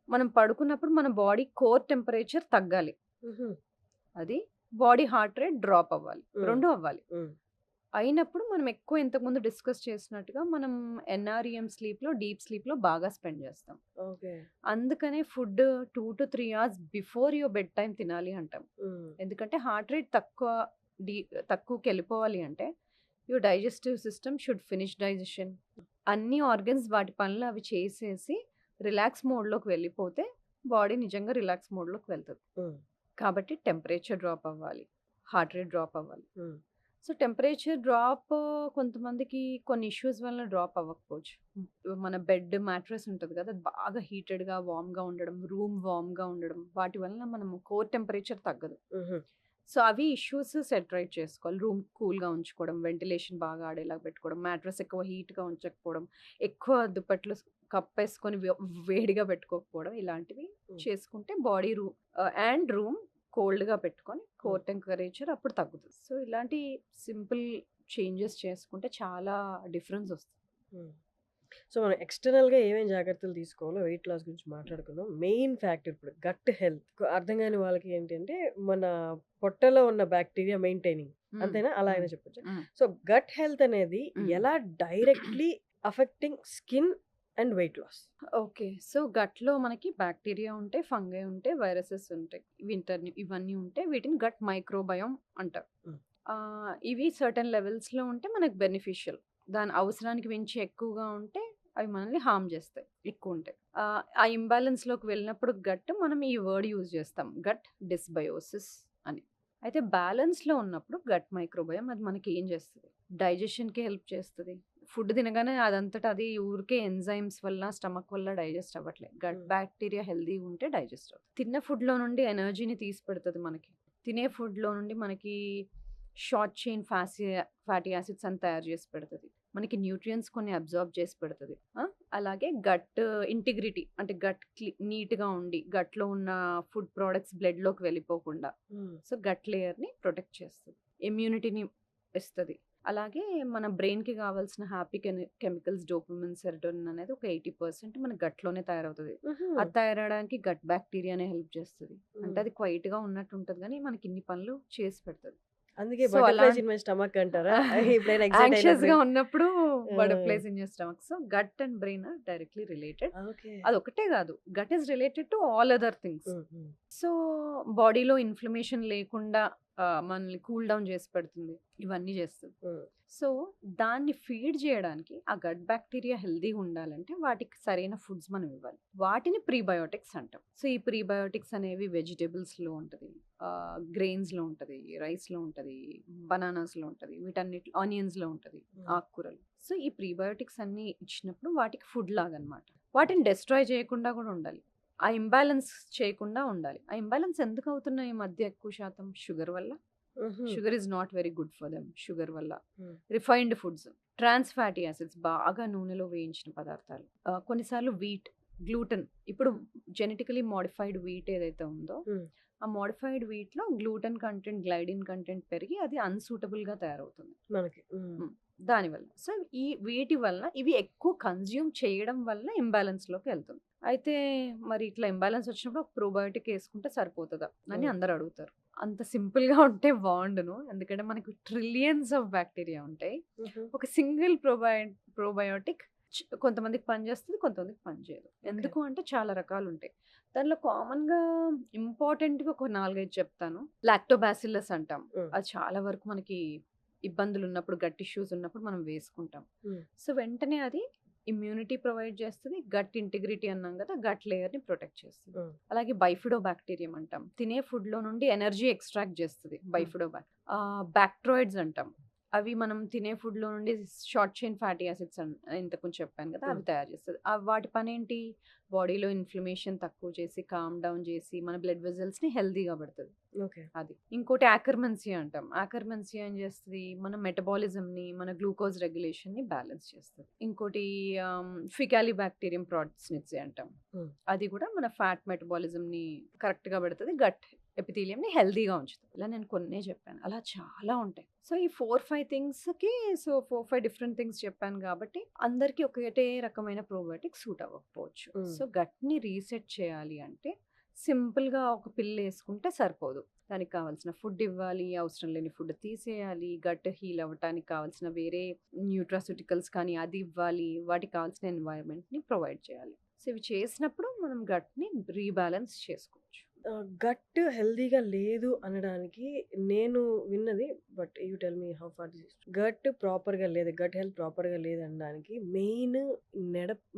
మనం పడుకున్నప్పుడు మన బాడీ కోర్ టెంపరేచర్ తగ్గాలి. హుహు. అది బాడీ హార్ట్ రేట్ డ్రాప్ అవ్వాలి. హ్మ్. 2 అవ్వాలి. హ్మ్. అయినప్పుడు మనం ఎక్కువ ఇంతకుముందు డిస్కస్ చేసినట్టుగా మనం ఎన్ఆర్‌ఈఎం స్లీప్‌లో, డీప్ స్లీప్‌లో బాగా స్పెండ్ చేస్తాం. ఓకే. అందుకనే food 2-3 hours before your bed time తినాలి అంటాం. హ్మ్. ఎందుకంటే హార్ట్ రేట్ తక్కువకెళ్ళిపోవాలి అంటే your digestive system should finish digestion. అన్ని ఆర్గన్స్ వాటి పనులు అవి చేసేసి రిలాక్స్ మోడ్‌లోకి వెళ్ళిపోతే బాడీ నిజంగా రిలాక్స్ మోడ్‌లోకి వెళ్తది. హ్మ్. కాబట్టి టెంపరేచర్ డ్రాప్ అవ్వాలి. హార్ట్ రేట్ డ్రాప్ అవ్వాలి. హ్మ్. సో, టెంపరేచర్ డ్రాప్ కొంతమందికి కొన్ని ఇష్యూస్ వలన డ్రాప్ అవ్వకపోవచ్చు. మన బెడ్ మ్యాట్రెస్ ఉంటది కదా! అది బాగా హీటెడ్‌గా, వార్మ్‌గా ఉండడం, రూమ్ వార్మ్‌గా ఉండడం వాటి వలన మనము కోర్ టెంపరేచర్ తగ్గదు. హుహు. సో, అవి ఇష్యూస్ సెట్ రైట్ చేసుకోవాలి. రూమ్ కూల్‌గా ఉంచుకోవడం, వెంటిలేషన్ బాగా ఆడేలాగా పెట్టుకోవడం, మ్యాట్రెస్ ఎక్కువ హీట్‌గా ఉంచకపోవడం, ఎక్కువ దుప్పట్లు కప్పేసుకొని వేడిగా పెట్టుకోకపోవడం ఇలాంటివి హ్మ్. చేసుకుంటే బాడీ అండ్ రూమ్ కోల్డ్‌గా పెట్టుకొని హ్మ్. కోర్ టెంపరేచర్ అప్పుడు తగ్గుతది. సో, ఇలాంటి సింపుల్ చేంజెస్ చేసుకుంటే చాలా డిఫరెన్స్ వస్తుంది. హ్మ్. సో, మనం ఎక్స్‌టర్నల్‌గా ఏమేం జాగ్రత్తలు తీసుకోవాలో వెయిట్ లాస్ గురించి మాట్లాడుకుందాం. మెయిన్ ఫ్యాక్టర్ ఇప్పుడు గట్ హెల్త్. అర్థం కాని వాళ్ళకి ఏంటంటే మన పొట్టలో ఉన్న బాక్టీరియా మెయింటైనింగ్. అంతేనా? అలా అయినా చెప్పొచ్చా? సో, గట్ హెల్త్ అనేది ఎలా directly affecting skin and weight loss? Okay. So, గట్‌లో మనకి బాక్టీరియా ఉంటాయి, ఫంగై ఉంటాయి, వైరసెస్ ఉంటాయి. ఇవన్నీ ఉంటాయి. వీటిని గట్ మైక్రోబయోమ్ అంటారు. హ్మ్. ఇవి సర్టెన్ లెవెల్స్‌లో ఉంటే మనకు బెనిఫిషియల్. దాని అవసరానికి మించి ఎక్కువగా ఉంటే అవి మనల్ని హార్మ్ చేస్తాయి ఎక్కువుంటే. ఆ ఇంబాలెన్స్‌లోకి వెళ్ళినప్పుడు మనం ఈ వర్డ్ యూజ్ చేస్తాం. గట్ డిస్బయోసిస్ అని. అయితే బ్యాలెన్స్‌లో ఉన్నప్పుడు గట్ మైక్రోబయోమ్ అది మనకి ఏం చేస్తది? డైజెషన్‌కి హెల్ప్ చేస్తది. ఫుడ్ తినగానే అదంతట అది ఊరికే ఎంజైమ్స్ వల్ల, స్టమక్ వల్ల డైజెస్ట్ అవ్వట్లే. గట్ బ్యాక్టీరియా హెల్తీగా ఉంటే డైజెస్ట్ అవుతుంది. తిన్న ఫుడ్‌లో నుండి ఎనర్జీని తీసి పెడతది మనకి. తినే ఫుడ్‌లో నుండి మనకి షార్ట్ చైన్ ఫ్యాటీ యాసిడ్స్ అని తయారు చేసి పెడతది. మనకి న్యూట్రియంట్స్ కొన్ని అబ్జార్బ్ చేసి పెడతది. అలాగే గట్ ఇంటిగ్రిటీ అంటే గట్ నీట్‌గా ఉండి, గట్‌లో ఉన్న ఫుడ్ ప్రొడక్ట్స్ బ్లడ్‌లోకి వెళ్ళిపోకుండా సో, గట్ లేయర్‌ని ప్రొటెక్ట్ చేస్తది. ఇమ్యూనిటీని ఇస్తది. అలాగే మన బ్రెయిన్‌కి కావాల్సిన హ్యాపీ కెమికల్స్ డోపమైన్, సెరోటోనిన్ అనేది ఒక 80% మన గట్‌లోనే తయారవుతది. అది తయారవడానికి గట్ బ్యాక్టీరియానే హెల్ప్ చేస్తది. అంటే అది క్వైట్‌గా ఉన్నట్టు ఉంటది గానీ మనకి ఇన్ని పనులు చేసి పెడతది. అందుకే సో, అలా బటర్‌ఫ్లైస్ ఇన్ మై స్టమక్ అంటారా? ఎప్పుడైనా ఎక్సైట్ యాంగ్షియస్‌గా అయినప్పుడు? ఉన్నప్పుడు ఆ! Butterflies in your stomach. So, gut and brain are directly related. Okay. అదొక్కటే కాదు. Gut is related to all other things. So, బాడీలో ఇన్‌ఫ్లమేషన్ లేకుండా మనల్ని కూల్ డౌన్ చేసి పెడుతుంది. ఇవన్నీ చేస్తది. సో, దాన్ని ఫీడ్ చేయడానికి ఆ గట్ బ్యాక్టీరియా హెల్తీగా ఉండాలంటే వాటికి సరైన ఫుడ్స్ మనం ఇవ్వాలి. వాటిని ప్రీబయోటిక్స్ అంటాం. సో, ఈ ప్రీబయోటిక్స్ అనేవి వెజిటబుల్స్‌లో ఉంటది. గ్రెయిన్స్‌లో ఉంటది. రైస్‌లో ఉంటది. బనానాస్‌లో ఉంటది. వీటన్నిటిలో ఆనియన్స్‌లో ఉంటది. ఆకుకూరలు. సో, ఈ ప్రీబయోటిక్స్ అన్నీ ఇచ్చినప్పుడు వాటికి ఫుడ్ లాగనమాట. వాటిని డెస్ట్రాయ్ చేయకుండా కూడా ఉండాలి. ఆ ఇంబాలెన్స్ చేయకుండా ఉండాలి. ఆ ఇంబాలెన్స్ ఎందుకు అవుతున్నాయి ఈ మధ్య ఎక్కువ శాతం? షుగర్ వల్ల. Sugar is not very good for them. Sugar వల్ల. Refined foods, trans fatty acids బాగా నూనెలో వేయించిన పదార్థాలు. కొన్నిసార్లు వీట్, గ్లూటెన్. ఇప్పుడు జెనెటికలీ మోడిఫైడ్ వీట్ ఏదైతే ఉందో ఆ మోడిఫైడ్ వీట్‌లో గ్లూటెన్ కంటెంట్, గ్లైడిన్ కంటెంట్ పెరిగి అది అన్‌సూటబుల్‌గా తయారవుతుంది. మనకి. దానివల్ల. సో, వీటి వల్ల ఇవి ఎక్కువ కన్జ్యూమ్ చేయడం వల్ల ఇంబాలెన్స్‌లోకి వెళ్తుంది. అయితే మరి ఇట్లా ఇంబాలెన్స్ వచ్చినప్పుడు ఒక ప్రోబయోటిక్ ఏసుకుంటే సరిపోతదా అని అందరూ అడుగుతారు. అంత సింపుల్‌గా ఉంటే బావుండును. ఎందుకంటే మనకు ట్రిలియన్స్ ఆఫ్ బ్యాక్టీరియా ఉంటాయి. ఒక సింగిల్ ప్రోబయోటిక్ కొంతమందికి పనిచేస్తది. కొంతమందికి పనిచేయదు. ఎందుకు అంటే చాలా రకాలుంటాయి. దానిలో కామన్‌గా ఇంపార్టెంట్‌వి ఒక 4, 5 చెప్తాను. లాక్టోబాసిల్లస్ అంటాం. అది చాలా వరకు మనకి ఇబ్బందులున్నప్పుడు, గట్ ఇష్యూస్ ఉన్నప్పుడు మనం వేసుకుంటాం. సో, వెంటనే అది ఇమ్యూనిటీ ప్రొవైడ్ చేస్తది. గట్ ఇంటిగ్రిటీ అన్నాం కదా! గట్ లేయర్‌ని ప్రొటెక్ట్ చేస్తది. అలాగే బైఫిడోబాక్టీరియం అంటాం. తినే ఫుడ్‌లో నుండి ఎనర్జీ ఎక్స్ట్రాక్ట్ చేస్తది బ్యాక్టీరియాయిడ్స్ అంటాం. అవి మనం తినే ఫుడ్‌లో నుండి షార్ట్ చైన్ ఫ్యాటీ యాసిడ్స్ ఇంతకుముందు చెప్పాను కదా! అవి తయారు చేస్తది. వాటి పనేంటి? బాడీలో ఇన్‌ఫ్లమేషన్ తక్కువ చేసి, కామ్ డౌన్ చేసి, మన బ్లడ్ వెసల్స్‌ని హెల్తీగా పెడతది. ఓకే. అది. ఇంకోటి యాకర్మెన్సియా అంటాం. యాకర్మెన్సియా ఏం చేస్తది? మన మెటబాలిజంని, మన గ్లూకోజ్ రెగ్యులేషన్‌ని బ్యాలెన్స్ చేస్తది. ఇంకోటి ఫికాలిబాక్టీరియం ప్రాట్స్నిట్జే అంటాం. అది కూడా మన ఫ్యాట్ మెటబాలిజంని కరెక్ట్‌గా పెడతది. గట్ ఎపిథీలియంని హెల్తీగా ఉంచుతది. ఇలా నేను కొన్నే చెప్పాను. అలా చాలా ఉంటాయి. సో, ఈ 4, 5 థింగ్స్‌కి 4, 5 డిఫరెంట్ థింగ్స్ చెప్పాను కాబట్టి అందరికీ ఒకటే రకమైన ప్రోబయోటిక్ సూట్ అవ్వకపోవచ్చు. సో, గట్‌ని రీసెట్ చేయాలి అంటే సింపుల్‌గా ఒక పిల్ ఏసుకుంటే సరిపోదు. దానికి కావాల్సిన ఫుడ్ ఇవ్వాలి. అవసరం లేని ఫుడ్ తీసేయాలి. గట్ హీల్ అవ్వటానికి కావాల్సిన వేరే న్యూట్రాస్యూటికల్స్ కానీ అది ఇవ్వాలి. వాటికి కావాల్సిన ఎన్వైర్న్‌మెంట్‌ని ప్రొవైడ్ చేయాలి. సో, ఇవి చేసినప్పుడు మనం గట్‌ని రీబాలెన్స్ చేసుకోవచ్చు. గట్ హెల్తీగా లేదు అనడానికి నేను విన్నది, but you tell me how far this gut ప్రాపర్‌గా లేదు, గట్ హెల్త్ ప్రాపర్‌గా లేదనడానికి మెయిన్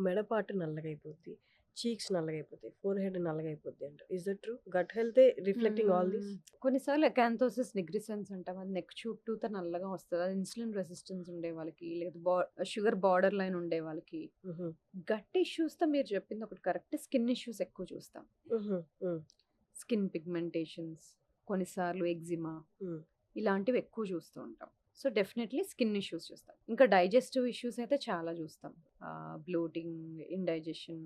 మెడపాటు నల్లగైపోద్ది. చీక్స్ నల్లగైపోతాయి. ఫోర్‌హెడ్ నల్లగైపోద్ది అంట. Is that true? గట్ హెల్తే రిఫ్లెక్టింగ్ ఆల్ దిస్? కొన్నిసార్లు అకాంతోసిస్ నిగ్రిసెన్స్ అంటాం. అది నెక్ చుట్టూతా నల్లగా వస్తది. అది ఇన్సులిన్ రెసిస్టెన్స్ ఉండే వాళ్ళకి, లేదా షుగర్ బార్డర్ లైన్ ఉండే వాళ్ళకి. గట్ ఇష్యూస్‌తో మీరు చెప్పింది ఒకటి కరెక్ట్. స్కిన్ ఇష్యూస్ ఎక్కువ చూస్తాం. స్కిన్ పిగ్మెంటేషన్స్, కొన్నిసార్లు ఎగ్జిమా ఇలాంటివి ఎక్కువ చూస్తూ ఉంటాం. సో, డెఫినెట్‌లీ స్కిన్ ఇష్యూస్ చూస్తాం. ఇంకా డైజెస్టివ్ ఇష్యూస్ అయితే చాలా చూస్తాం. బ్లోటింగ్, ఇండైజెషన్,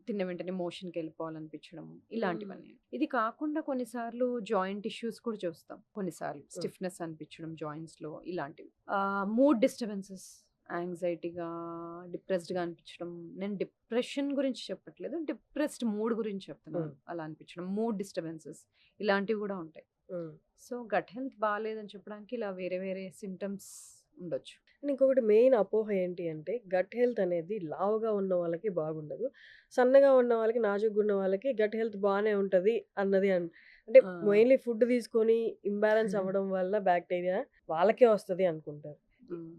తిన్న వెంటనే మోషన్‌కి వెళ్ళిపోవాలనిపించడం ఇలాంటివన్నీ. ఇది కాకుండా కొన్నిసార్లు జాయింట్ ఇష్యూస్ కూడా చూస్తాం. కొన్నిసార్లు స్టిఫ్‌నెస్ అనిపించడం జాయింట్స్‌లో ఇలాంటివి. మూడ్ డిస్టర్బెన్సెస్, యాంగ్జైటీగా, డిప్రెస్డ్‌గా అనిపించడం. నేను డిప్రెషన్ గురించి చెప్పట్లేదు. డిప్రెస్డ్ మూడ్ గురించి చెప్తున్నాను. అలా అనిపించడం, మూడ్ డిస్టర్బెన్సెస్ ఇలాంటివి కూడా ఉంటాయి. సో, గట్ హెల్త్ బాలేదని చెప్పడానికి ఇలా వేరే వేరే సింప్టమ్స్ ఉండొచ్చు. ఇంకొకటి మెయిన్ అపోహ ఏంటి అంటే గట్ హెల్త్ అనేది లావుగా ఉన్న వాళ్ళకి బాగుండదు. సన్నగా ఉన్న వాళ్ళకి, నాజూగ్గా ఉన్న వాళ్ళకి గట్ హెల్త్ బానే ఉంటది అన్నది అంటే ఆ. మెయిన్లీ ఫుడ్ తీసుకొని ఇంబ్యాలెన్స్ హ్మ్. అవ్వడం వల్ల బ్యాక్టీరియా వాళ్ళకే వస్తది అనుకుంటారు. హ్మ్.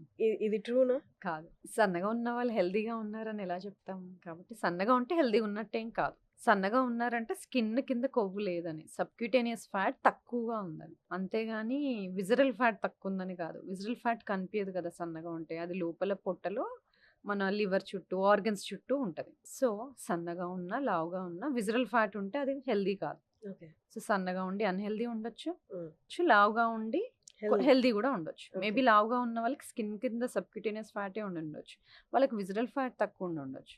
ఇది ట్రూనా? కాదు. సన్నగా ఉన్న వాళ్ళు హెల్తీగా ఉన్నారని ఎలా చెప్తాం? కాబట్టి సన్నగా ఉంటే హెల్తీగా ఉన్నట్టేం కాదు. సన్నగా ఉన్నారంటే స్కిన్ కింద కొవ్వు లేదని. సబ్క్యూటేనియస్ ఫ్యాట్ తక్కువగా ఉందని. అంతేగాని విజరల్ ఫ్యాట్ తక్కువుందని కాదు. విజరల్ ఫ్యాట్ కనిపియదు కదా సన్నగా ఉంటే. అది లోపల పొట్టలో మన లివర్ చుట్టూ, ఆర్గన్స్ చుట్టూ ఉంటది. సో, సన్నగా ఉన్నా, లావుగా ఉన్నా విజరల్ ఫ్యాట్ ఉంటే అది హెల్తీ కాదు. ఓకే. సో, సన్నగా ఉండి అన్‌హెల్తీ ఉండొచ్చు. హ్మ్. లావుగా ఉండి హెల్తీ. హెల్తీ కూడా ఉండొచ్చు. ఓకే. మేబీ లావుగా ఉన్న వాళ్ళకి స్కిన్ కింద సబ్క్యూటేనియస్ ఫ్యాటే ఉండుండొచ్చు. వాళ్ళకి విజరల్ ఫ్యాట్ తక్కువ ఉండుండొచ్చు.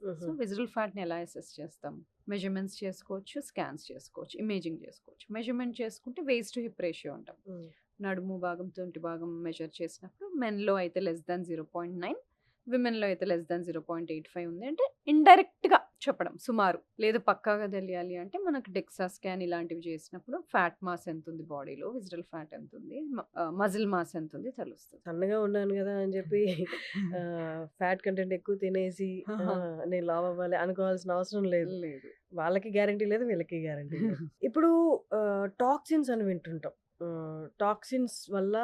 సో, హుహు. విజరల్ ఫ్యాట్‌ని ఎలా అసెస్ చేస్తాం? మెజర్‌మెంట్స్ చేసుకోవచ్చు, స్కాన్స్ చేసుకోవచ్చు, ఇమేజింగ్ చేసుకోవచ్చు. మెజర్‌మెంట్ చేసుకుంటే వేస్ట్ టు హిప్ రేషియో అంటాం. హ్మ్. నడుము భాగం, తుంటి భాగం మెజర్ చేసినప్పుడు మెన్‌లో అయితే లెస్ దాన్ 0.9, విమెన్‌లో అయితే లెస్ దాన్ 0.85 ఉంది. అంటే ఇండైరెక్ట్‌గా చెప్పడం సుమారు. లేదు పక్కాగా తెలియాలి అంటే మనకు డెక్సా స్కాన్ ఇలాంటివి చేసినప్పుడు ఫ్యాట్ మాస్ ఎంతుంది బాడీలో, విజరల్ ఫ్యాట్ ఎంతుంది, మజిల్ మాస్ ఎంతుంది తెలుస్తది. సన్నగా ఉన్నాను గదా! అని చెప్పి ఫ్యాట్ కంటెంట్ ఎక్కువ తినేసి నేను లావు అవ్వాలి అనుకోవాల్సిన అవసరం లేదు. లేదు. వాళ్ళకి గ్యారంటీ లేదు. వీళ్ళకి గ్యారంటీ లేదు. ఇప్పుడు టాక్సిన్స్ అని వింటుంటాం. టాక్సిన్స్ వల్ల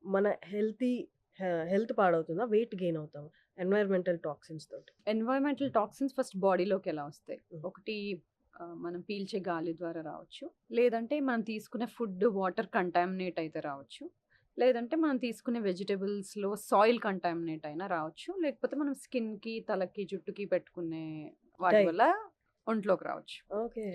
మన హెల్త్ పాడవుతుందా? వెయిట్ గెయిన్ అవుతామా? ఎన్వైర్మెంటల్ టాక్సిన్స్ తోటి. ఎన్వైరన్మెంటల్ టాక్సిన్స్ ఫస్ట్ బాడీలోకి ఎలా వస్తాయి? హ్మ్. ఒకటి మనం పీల్చే గాలి ద్వారా రావచ్చు. లేదంటే మనం తీసుకునే ఫుడ్, వాటర్ కంటామినేట్ అయితే రావచ్చు. లేదంటే మనం తీసుకునే వెజిటబుల్స్‌లో సాయిల్ కంటామినేట్ అయినా రావచ్చు. లేకపోతే మనం స్కిన్‌కి, తలకి, జుట్టుకి పెట్టుకునే వాటి డై. వల్ల ఒంట్లోకి రావచ్చు. ఓకే.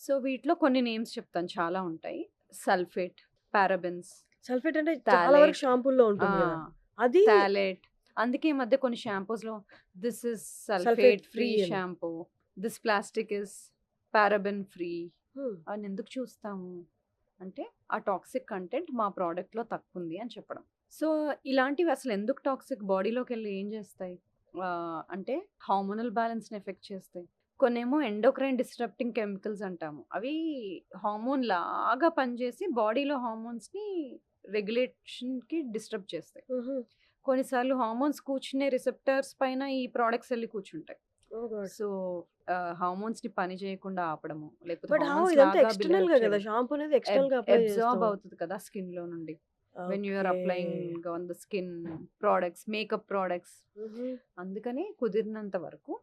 సో, వీటిలో కొన్ని నేమ్స్ చెప్తాను చాలా ఉంటాయి. సల్ఫేట్, పారాబెన్స్, సల్ఫేట్ అంటే చాలా వరకు థాలేట్, షాంపూల్లో ఆ! ఉంటుంది గదా! అది థాలేట్. అందుకే ఈ మధ్య కొన్ని షాంపూస్‌లో this is sulphate sulphate free free అని. Shampoo, this plastic is paraben free hmm. అని ఎందుకు చూస్తాము? అంటే ఆ టాక్సిక్ కంటెంట్ మా ప్రోడక్ట్‌లో తక్కువుంది అని చెప్పడం. సో, ఇలాంటివి అసలు ఎందుకు టాక్సిక్ బాడీలోకెళ్ళి ఏం చేస్తాయి? అంటే హార్మోనల్ బ్యాలెన్స్‌ని ఎఫెక్ట్ చేస్తాయి. కొన్నేమో ఎండోక్రైన్ డిస్టర్బింగ్ కెమికల్స్ అంటాము. అవి హార్మోన్ లాగా పనిచేసి బాడీలో హార్మోన్స్‌ని రెగ్యులేషన్‌కి డిస్టర్బ్ చేస్తాయి. హుహు. కొన్నిసార్లు హార్మోన్స్ కూర్చునే రిసెప్టర్స్ పైన ఈ ప్రొడక్ట్స్ ఎళ్లి కూర్చుంటాయి. ఓహ్ గాడ్! సో, హార్మోన్స్‌ని పని చేయకుండా ఆపడము, లేకపోతే బట్ హౌ హార్మోన్స్ ఇదంతా లాగా ఎక్స్‌టర్నల్‌గా బిహేవ్ గదా! చేయడం. షాంపూ అనేది ఎక్స్‌టర్నల్‌గా అప్లై అబ్జార్బ్ చేస్తాం. అవుతది కదా స్కిన్‌లో నుండి. When you are okay. Applying on the skin products, makeup products. హుహు. అందుకని కుదిరినంత వరకు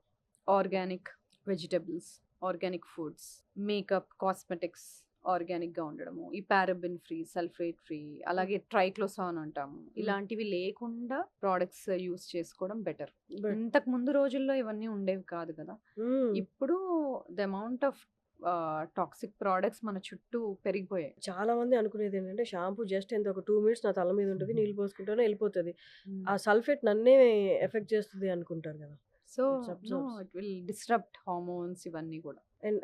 organic vegetables, organic foods, makeup, cosmetics ఆర్గానిక్‌గా ఉండడము. ఈ పారాబెన్ ఫ్రీ, సల్ఫేట్ ఫ్రీ, అలాగే ట్రైక్లోసాన్ అంటాము. ఇలాంటివి లేకుండా ప్రొడక్ట్స్ యూజ్ చేసుకోవడం బెటర్. బట్ ఇంతకు ముందు రోజుల్లో ఇవన్నీ ఉండేవి కాదు కదా! హ్మ్. ఇప్పుడు the amount of toxic products మన చుట్టూ పెరిగిపోయాయి. చాలా మంది అనుకునేదేంటంటే షాంపూ జస్ట్ ఎంత ఒక 2 మినిట్స్ నా తల మీద ఉంటది. నీళ్ళు పోసుకుంటాను ఎళ్ళిపోతది. ఆ సల్ఫేట్ నన్నే ఎఫెక్ట్ చేస్తది అనుకుంటారు గదా! So, it's no absorbs. It will disturb hormones ఇవన్నీ కూడా. అండ్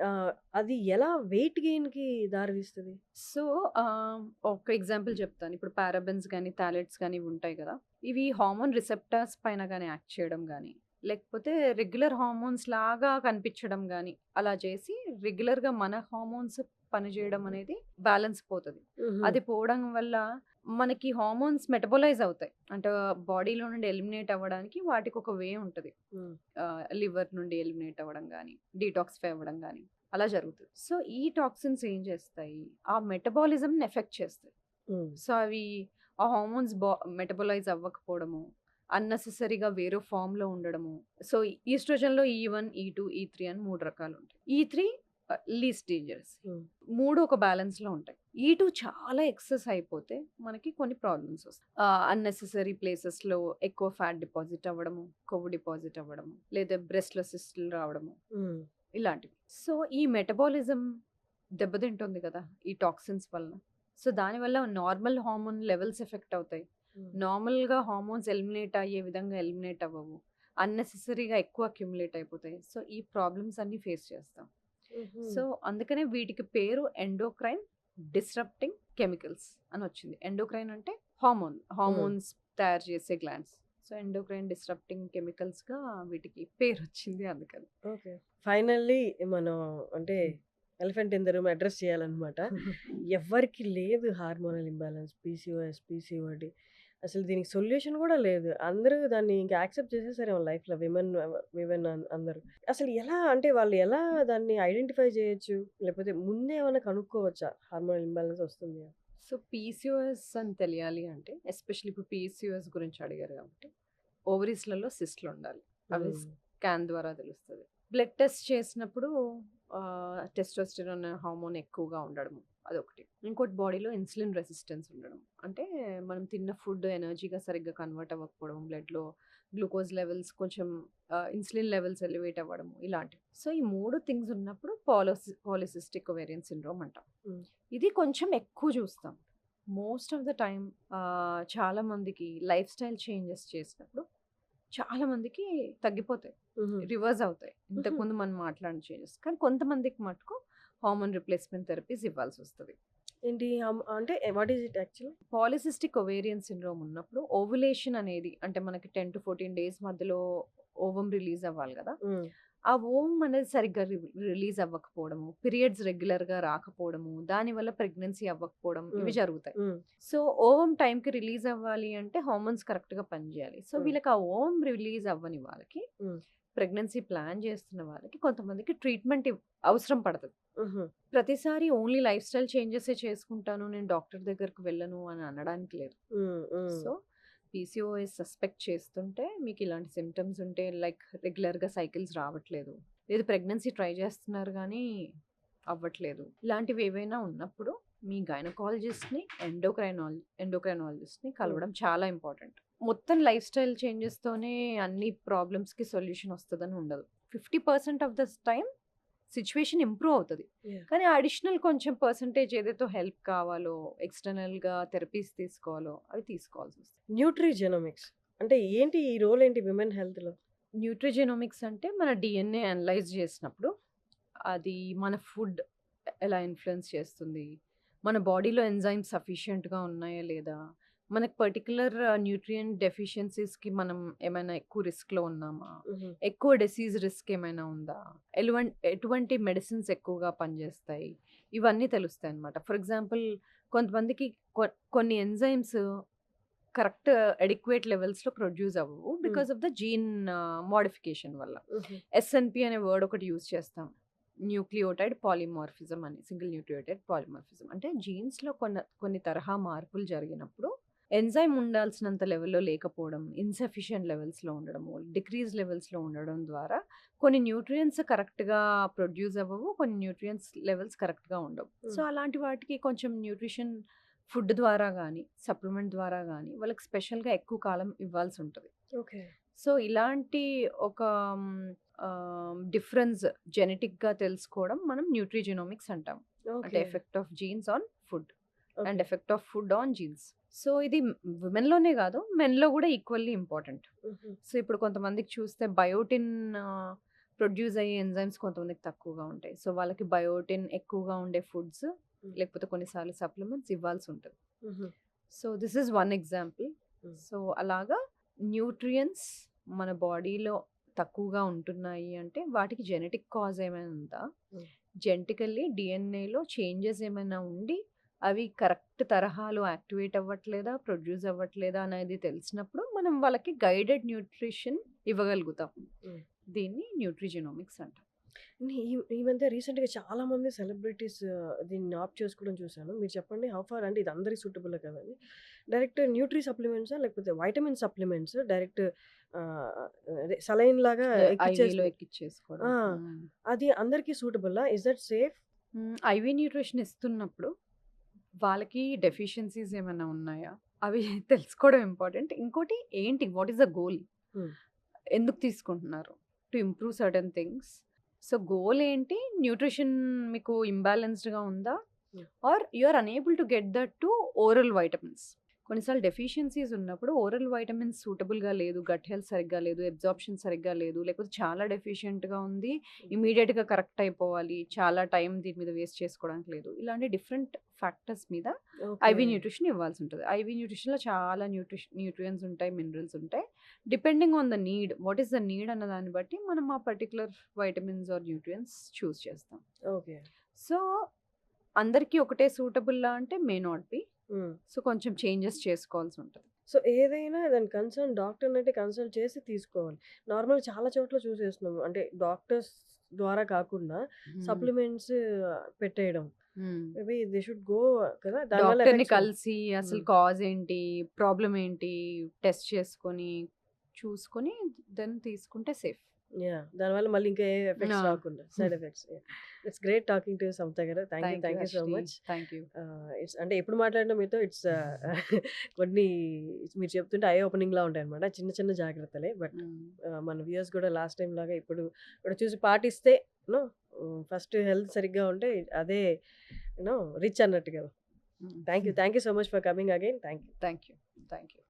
అది ఎలా వెయిట్ గెయిన్‌కి దారి తీస్తది? సో, ఒక ఎగ్జాంపుల్ చెప్తాను. ఇప్పుడు పారాబెన్స్ గాని, థాలెట్స్ గాని ఇవి ఉంటాయి కదా! ఇవి హార్మోన్ రిసెప్టార్స్ పైన గాని యాక్ట్ చేయడం గాని, లేకపోతే రెగ్యులర్ హార్మోన్స్ లాగా కనిపించడం గాని, అలా చేసి రెగ్యులర్‌గా మన హార్మోన్స్ పనిచేయడం అనేది బ్యాలెన్స్ పోతది. హుహు. అది పోవడం వల్ల మనకి హార్మోన్స్ మెటబోలైజ్ అవుతాయి. అంటే బాడీలో నుండి ఎలిమినేట్ అవ్వడానికి వాటికి ఒక వే ఉంటది. హ్మ్. లివర్ నుండి ఎలిమినేట్ అవ్వడం గాని, డీటాక్సిఫై అవ్వడం గాని అలా జరుగుతది. సో, ఈ టాక్సిన్స్ ఏం చేస్తాయి? ఆ మెటబాలిజంని ఎఫెక్ట్ చేస్తాయి. హ్మ్. సో, అవి ఆ హార్మోన్స్ మెటబోలైజ్ అవ్వకపోవడము, అన్నెసెసరీగా వేరే ఫార్మ్‌లో ఉండడము. సో, ఈస్ట్రోజన్‌లో E1, E2, E3 అని 3 రకాలుంటాయి. E3 least dangerous. హ్మ్. 3 ఒక బ్యాలెన్స్‌లో ఉంటాయి. E2 చాలా ఎక్సెస్ అయిపోతే మనకి కొన్ని ప్రాబ్లమ్స్ వస్తాయి. అన్నెసెసరీ ప్లేసెస్‌లో ఎక్కువ ఫ్యాట్ డిపాజిట్ అవ్వడము, కొవ్వు డిపాజిట్ అవ్వడము, లేదా బ్రెస్ట్‌లో సిస్టులు రావడము, హ్మ్. ఇలాంటివి. సో, ఈ మెటబాలిజం దెబ్బతింటుంది కదా! ఈ టాక్సిన్స్ వలన. సో, దానివల్ల నార్మల్ హార్మోన్ లెవెల్స్ ఎఫెక్ట్ అవుతాయి. హ్మ్. నార్మల్‌గా హార్మోన్స్ ఎలిమినేట్ అయ్యే విధంగా ఎలిమినేట్ అవ్వవు. అన్నెసెసరీగా ఎక్కువ అక్యుములేట్ అయిపోతాయి. సో, ఈ ప్రాబ్లమ్స్ అన్నీ ఫేస్ చేస్తాం. హుహు. సో, అందుకనే వీటికి పేరు ఎండోక్రైన్ డిస్రప్టింగ్ కెమికల్స్ అని వచ్చింది. ఎండోక్రైన్ అంటే హార్మోన్స్ తయారు చేసే గ్లాండ్స్. సో, ఎండోక్రైన్ డిస్రప్టింగ్ కెమికల్స్‌గా వీటికి పేరొచ్చింది అందుకని. ఓకే. ఫైనల్లీ మనం అంటే elephant in the room address చేయాలన్నమాట. ఎవ్వరికీ లేదు హార్మోనల్ ఇంబాలెన్స్, పీసీఓఎస్, పీసీఓడి. అసలు దీనికి సొల్యూషన్ కూడా లేదు. అందరూ దాన్ని ఇంకా యాక్సెప్ట్ చేసేసారేమో లైఫ్‌లో విమెన్ అందరూ. అసలు ఎలా అంటే వాళ్ళు ఎలా దాన్ని ఐడెంటిఫై చేయొచ్చు? లేకపోతే ముందే ఏమన్నా కనుక్కోవచ్చా? హార్మోనల్ ఇంబాలెన్స్ వస్తుంది అని? సో పీసీఓఎస్ అని తెలియాలి అంటే ఎస్పెషల్లీ ఇప్పుడు పీసీఓఎస్ గురించి అడిగారు కాబట్టి ఓవరీస్లలో సిస్ట్లు ఉండాలి. అవి హ్మ్. స్కాన్ ద్వారా తెలుస్తుంది. బ్లడ్ టెస్ట్ చేసినప్పుడు టెస్టోస్టెరాన్ హార్మోన్ ఎక్కువగా ఉండడము అదొకటి. ఇంకోటి బాడీలో ఇన్సులిన్ రెసిస్టెన్స్ ఉండడం. అంటే మనం తిన్న ఫుడ్ ఎనర్జీగా సరిగ్గా కన్వర్ట్ అవ్వకపోవడం, బ్లడ్‌లో గ్లూకోజ్ లెవెల్స్ కొంచెం ఇన్సులిన్ లెవెల్స్ ఎలివేట్ అవ్వడము ఇలాంటివి. సో ఈ 3 థింగ్స్ ఉన్నప్పుడు పాలిసిస్టిక్ ఓవేరియన్ సిండ్రోమ్ అంటాం. హ్మ్. ఇది కొంచెం ఎక్కువ చూస్తాం. మోస్ట్ ఆఫ్ ద టైమ్ చాలా మందికి లైఫ్ స్టైల్ చేంజెస్ చేసినప్పుడు చాలా మందికి తగ్గిపోతాయి. హుహు. రివర్స్ అవుతాయి. హుహు. ఇంతకుముందు మనం మాట్లాడిన చేంజెస్. కానీ కొంతమందికి మటుకు హార్మోన్ రిప్లేస్మెంట్ థెరపీస్ ఇవ్వాల్సొస్తది. ఏంటి అంటే what is it actually? Polycystic ovarian syndrome ఉన్నప్పుడు ఓవులేషన్ అనేది అంటే మనకి 10-14 డేస్ మధ్యలో ఓవం రిలీజ్ అవ్వాలి కదా! హ్మ్. ఆ ఓవం అనేది సరిగ్గా రిలీజ్ అవ్వకపోవడము, పీరియడ్స్ రెగ్యులర్‌గా రాకపోవడము, దానివల్ల ప్రెగ్నెన్సీ అవ్వకపోవడం ఇవి హ్మ్. జరుగుతాయి. హ్మ్. సో ఓవం టైంకి రిలీజ్ అవ్వాలి అంటే హార్మోన్స్ కరెక్ట్‌గా పనిచేయాలి. సో హ్మ్. వీళ్ళకి ఆ ఓవం రిలీజ్ అవ్వని వాళ్ళకి హ్మ్. ప్రెగ్నెన్సీ ప్లాన్ చేస్తున్న వాళ్ళకి కొంతమందికి ట్రీట్మెంట్ అవసరం పడతది. హుహు. ప్రతిసారి ఓన్లీ లైఫ్ స్టైల్ చేంజెసే చేసుకుంటాను, నేను డాక్టర్ దగ్గరికి వెళ్ళను అని అనడానికి లేదు. హ్మ్. హ్మ్. సో పీసీఓఎస్ సస్పెక్ట్ చేస్తుంటే మీకు ఇలాంటి సిమ్టమ్స్ ఉంటే లైక్ రెగ్యులర్‌గా సైకిల్స్ రావట్లేదు, లేదు ప్రెగ్నెన్సీ ట్రై చేస్తున్నారు కానీ అవ్వట్లేదు. ఇలాంటివి ఏవైనా ఉన్నప్పుడు మీ గైనకాలజిస్ట్‌ని, ఎండోక్రైనాలజిస్ట్‌ని హ్మ్. కలవడం చాలా ఇంపార్టెంట్. మొత్తం లైఫ్ స్టైల్ చేంజెస్‌తోనే అన్ని ప్రాబ్లమ్స్‌కి సొల్యూషన్ వస్తదని ఉండదు. 50% of the time situation improve అవుతది. యాహ్! కానీ అడిషనల్ కొంచెం పర్సెంటేజ్ ఏదైతే హెల్ప్ కావాలో, ఎక్స్‌టర్నల్‌గా థెరపీస్ తీసుకోవాలో అవి తీసుకోవాల్సొస్తది. న్యూట్రిజెనోమిక్స్ అంటే ఏంటి? ఈ రోల్ ఏంటి విమెన్ హెల్త్‌లో? న్యూట్రిజెనోమిక్స్ అంటే మన డీఎన్ఏ అనలైజ్ చేసినప్పుడు అది మన ఫుడ్ ఎలా ఇన్‌ఫ్లుయెన్స్ చేస్తుంది, మన బాడీలో ఎంజైమ్స్ సఫిషియెంట్‌గా ఉన్నాయా లేదా, మనకు పర్టిక్యులర్ న్యూట్రియంట్ డెఫిషియన్సీస్‌కి మనం ఏమైనా ఎక్కువ రిస్క్‌లో ఉన్నామా, హుహు. ఎక్కువ డిసీజ్ రిస్క్ ఏమైనా ఉందా, ఎటువంటి మెడిసిన్స్ ఎక్కువగా పనిచేస్తాయి, ఇవన్నీ తెలుస్తాయి అన్నమాట. ఫర్ ఎగ్జాంపుల్ కొంతమందికి కొన్ని ఎంజైమ్స్ కరెక్ట్ అడిక్వేట్ లెవెల్స్‌లో ప్రొడ్యూస్ అవ్వవు. హ్మ్. Because of the gene modification వల్ల. హుహు. ఎస్ఎన్‌పి అనే వర్డ్ ఒకటి యూజ్ చేస్తాం. న్యూక్లియోటైడ్ పాలిమార్ఫిజం అని. Single nucleotide polymorphism. అంటే జీన్స్‌లో కొన్ని తరహా మార్పులు జరిగినప్పుడు ఎంజైమ్ ఉండాల్సినంత లెవెల్‌లో లేకపోవడం, ఇన్‌సఫిషియెంట్ లెవెల్స్‌లో ఉండడము, డిక్రీజ్ లెవెల్స్‌లో ఉండడం ద్వారా కొన్ని న్యూట్రియంట్స్ కరెక్ట్‌గా ప్రొడ్యూస్ అవ్వవు. కొన్ని న్యూట్రియంట్స్ లెవెల్స్ కరెక్ట్‌గా ఉండవు. సో, హ్మ్. అలాంటి వాటికి కొంచెం న్యూట్రిషన్ ఫుడ్ ద్వారా గానీ, సప్లిమెంట్ ద్వారా గానీ వాళ్ళకి స్పెషల్‌గా ఎక్కువ కాలం ఇవ్వాల్సి ఉంటది. ఓకే. సో, ఇలాంటి ఒక డిఫరెన్స్ జెనెటిక్‌గా తెలుసుకోవడం మనం న్యూట్రిజెనోమిక్స్ అంటాం. అంటే okay. Effect of jeans on food and okay. Effect of food on jeans. So, ఇది విమెన్‌లోనే కాదు మెన్‌లో కూడా ఈక్వల్లీ ఇంపార్టెంట్. హుహు. సో, ఇప్పుడు కొంతమందికి చూస్తే బయోటిన్ ప్రొడ్యూస్ అయ్యే ఎంజైమ్స్ కొంతమందికి తక్కువగా ఉంటాయి. సో, వాళ్ళకి బయోటిన్ ఎక్కువగా ఉండే ఫుడ్స్ హ్మ్. లేకపోతే కొన్నిసార్లు సప్లిమెంట్స్ ఇవ్వాల్సి ఉంటది. హుహు. So, this is one example. హ్మ్. సో, అలాగా న్యూట్రియంట్స్ మన బాడీలో తక్కువగా ఉంటున్నాయి అంటే వాటికి జెనెటిక్ కాజ్ ఏమైనా ఉందా? హ్మ్. జెనెటికల్లీ డీఎన్ఏలో చేంజెస్ ఏమైనా ఉండి అవి కరెక్ట్ తరహాలో యాక్టివేట్ అవ్వట్లేదా, ప్రొడ్యూస్ అవ్వట్లేదా అనేది తెలిసినప్పుడు మనం వాళ్ళకి గైడెడ్ న్యూట్రిషన్ ఇవ్వగలుగుతాం. హ్మ్. దీన్ని న్యూట్రిజెనోమిక్స్ అంటాం. ఈ మధ్య రీసెంట్‌గా చాలా మంది సెలబ్రిటీస్ దీన్ని ఆప్ట్ చేసుకోవడం చూసాను. మీరు చెప్పండి హౌ ఫార్ అంటే ఇది అందరికి సూటబుల్ కదండీ. డైరెక్ట్ న్యూట్రి సప్లిమెంట్సా? లేకపోతే వైటమిన్ సప్లిమెంట్స్ డైరెక్ట్ అదే సలైన్ లాగా ఐవీలో ఎక్కిచ్చేసి ఎక్కిచ్చేసుకోవడం. ఆ! అది అందరికి సూటబుల్లా? Is that safe? IV nutrition ఇస్తున్నప్పుడు వాళ్ళకి డెఫిషియన్సీస్ ఏమైనా ఉన్నాయా? అవి తెలుసుకోవడం ఇంపార్టెంట్. ఇంకోటి ఏంటి? What is the goal? హ్మ్. ఎందుకు తీసుకుంటున్నారు? To improve certain things. So, goal ఏంటి? న్యూట్రిషన్ మీకు ఇంబాలెన్స్డ్‌గా ఉందా? హ్మ్. Are you are unable to get that to oral vitamins. కొన్నిసార్లు డెఫిషియన్సీస్ ఉన్నప్పుడు ఓరల్ వైటమిన్స్ సూటబుల్‌గా లేదు, గట్ హెల్త్ సరిగ్గా లేదు, అబ్జార్ప్షన్ సరిగ్గా లేదు, లేకపోతే చాలా డెఫిషియెంట్‌గా ఉంది, ఇమ్మీడియేట్‌గా కరెక్ట్ అయిపోవాలి, చాలా టైం దీని మీద వేస్ట్ చేసుకోవడానికి లేదు. ఇలాంటి డిఫరెంట్ ఫ్యాక్టర్స్ మీద ఓకే. ఐవీ న్యూట్రిషన్ ఇవ్వాల్సి ఉంటది. ఐవీ న్యూట్రిషన్‌లో చాలా న్యూట్రియన్స్ ఉంటాయి, మినరల్స్ ఉంటాయి. Depending on the need, what is the need అన్న దాన్ని బట్టి మనం ఆ particular vitamins or nutrients choose చేస్తాం. ఓకే. సో, అందరికీ ఒకటే సూటబుల్లా అంటే మే నాట్ బి. హ్మ్. సో, కొంచెం చేంజెస్ చేసుకోవాల్సి ఉంటది. సో ఏదైనా దాని కన్సర్న్ డాక్టర్‌నైతే కన్సల్ట్ చేసి తీసుకోవాలి. నార్మల్‌గా చాలా చోట్ల చూసేస్తున్నాము. అంటే డాక్టర్స్ ద్వారా కాకుండా హ్మ్. సప్లిమెంట్స్ పెట్టేయడం. హ్మ్. మేబీ దే షుడ్ గో కదా! దానివల్ల డాక్టర్‌ని ఎఫెక్ట్స్ కలిసి అసలు హ్మ్. కాజ్ ఏంటి? ప్రాబ్లమ్ ఏంటి? టెస్ట్ చేసుకొని, చూసుకొని దెన్ తీసుకుంటే సేఫ్. యాహ్! దానివల్ల మళ్ళీ ఇంకా ఏ ఎఫెక్ట్స్ ఆ! రాకుండా side effects. Yeah! It's great talking to Samatha గారు. Thank you. Thank you thank you so Harshini. Much. Thank you. It's అంటే ఎప్పుడు మాట్లాడినా మీతో ఇట్స్ కొన్ని మీరు చెప్తుంటే ఐ ఓపెనింగ్‌లా ఉంటాయన్నమాట. చిన్న చిన్న జాగ్రత్తలే. బట్ హ్మ్. మన వ్యూయర్స్ కూడా లాస్ట్ టైమ్ లాగా ఇప్పుడు కూడా చూసి పాటిస్తే నో ఫస్ట్ హెల్త్ సరిగ్గా ఉంటే అదే రిచ్ అన్నట్టు కదా! హ్మ్. Thank you so much for coming again. Thank you. Thank you. Thank you.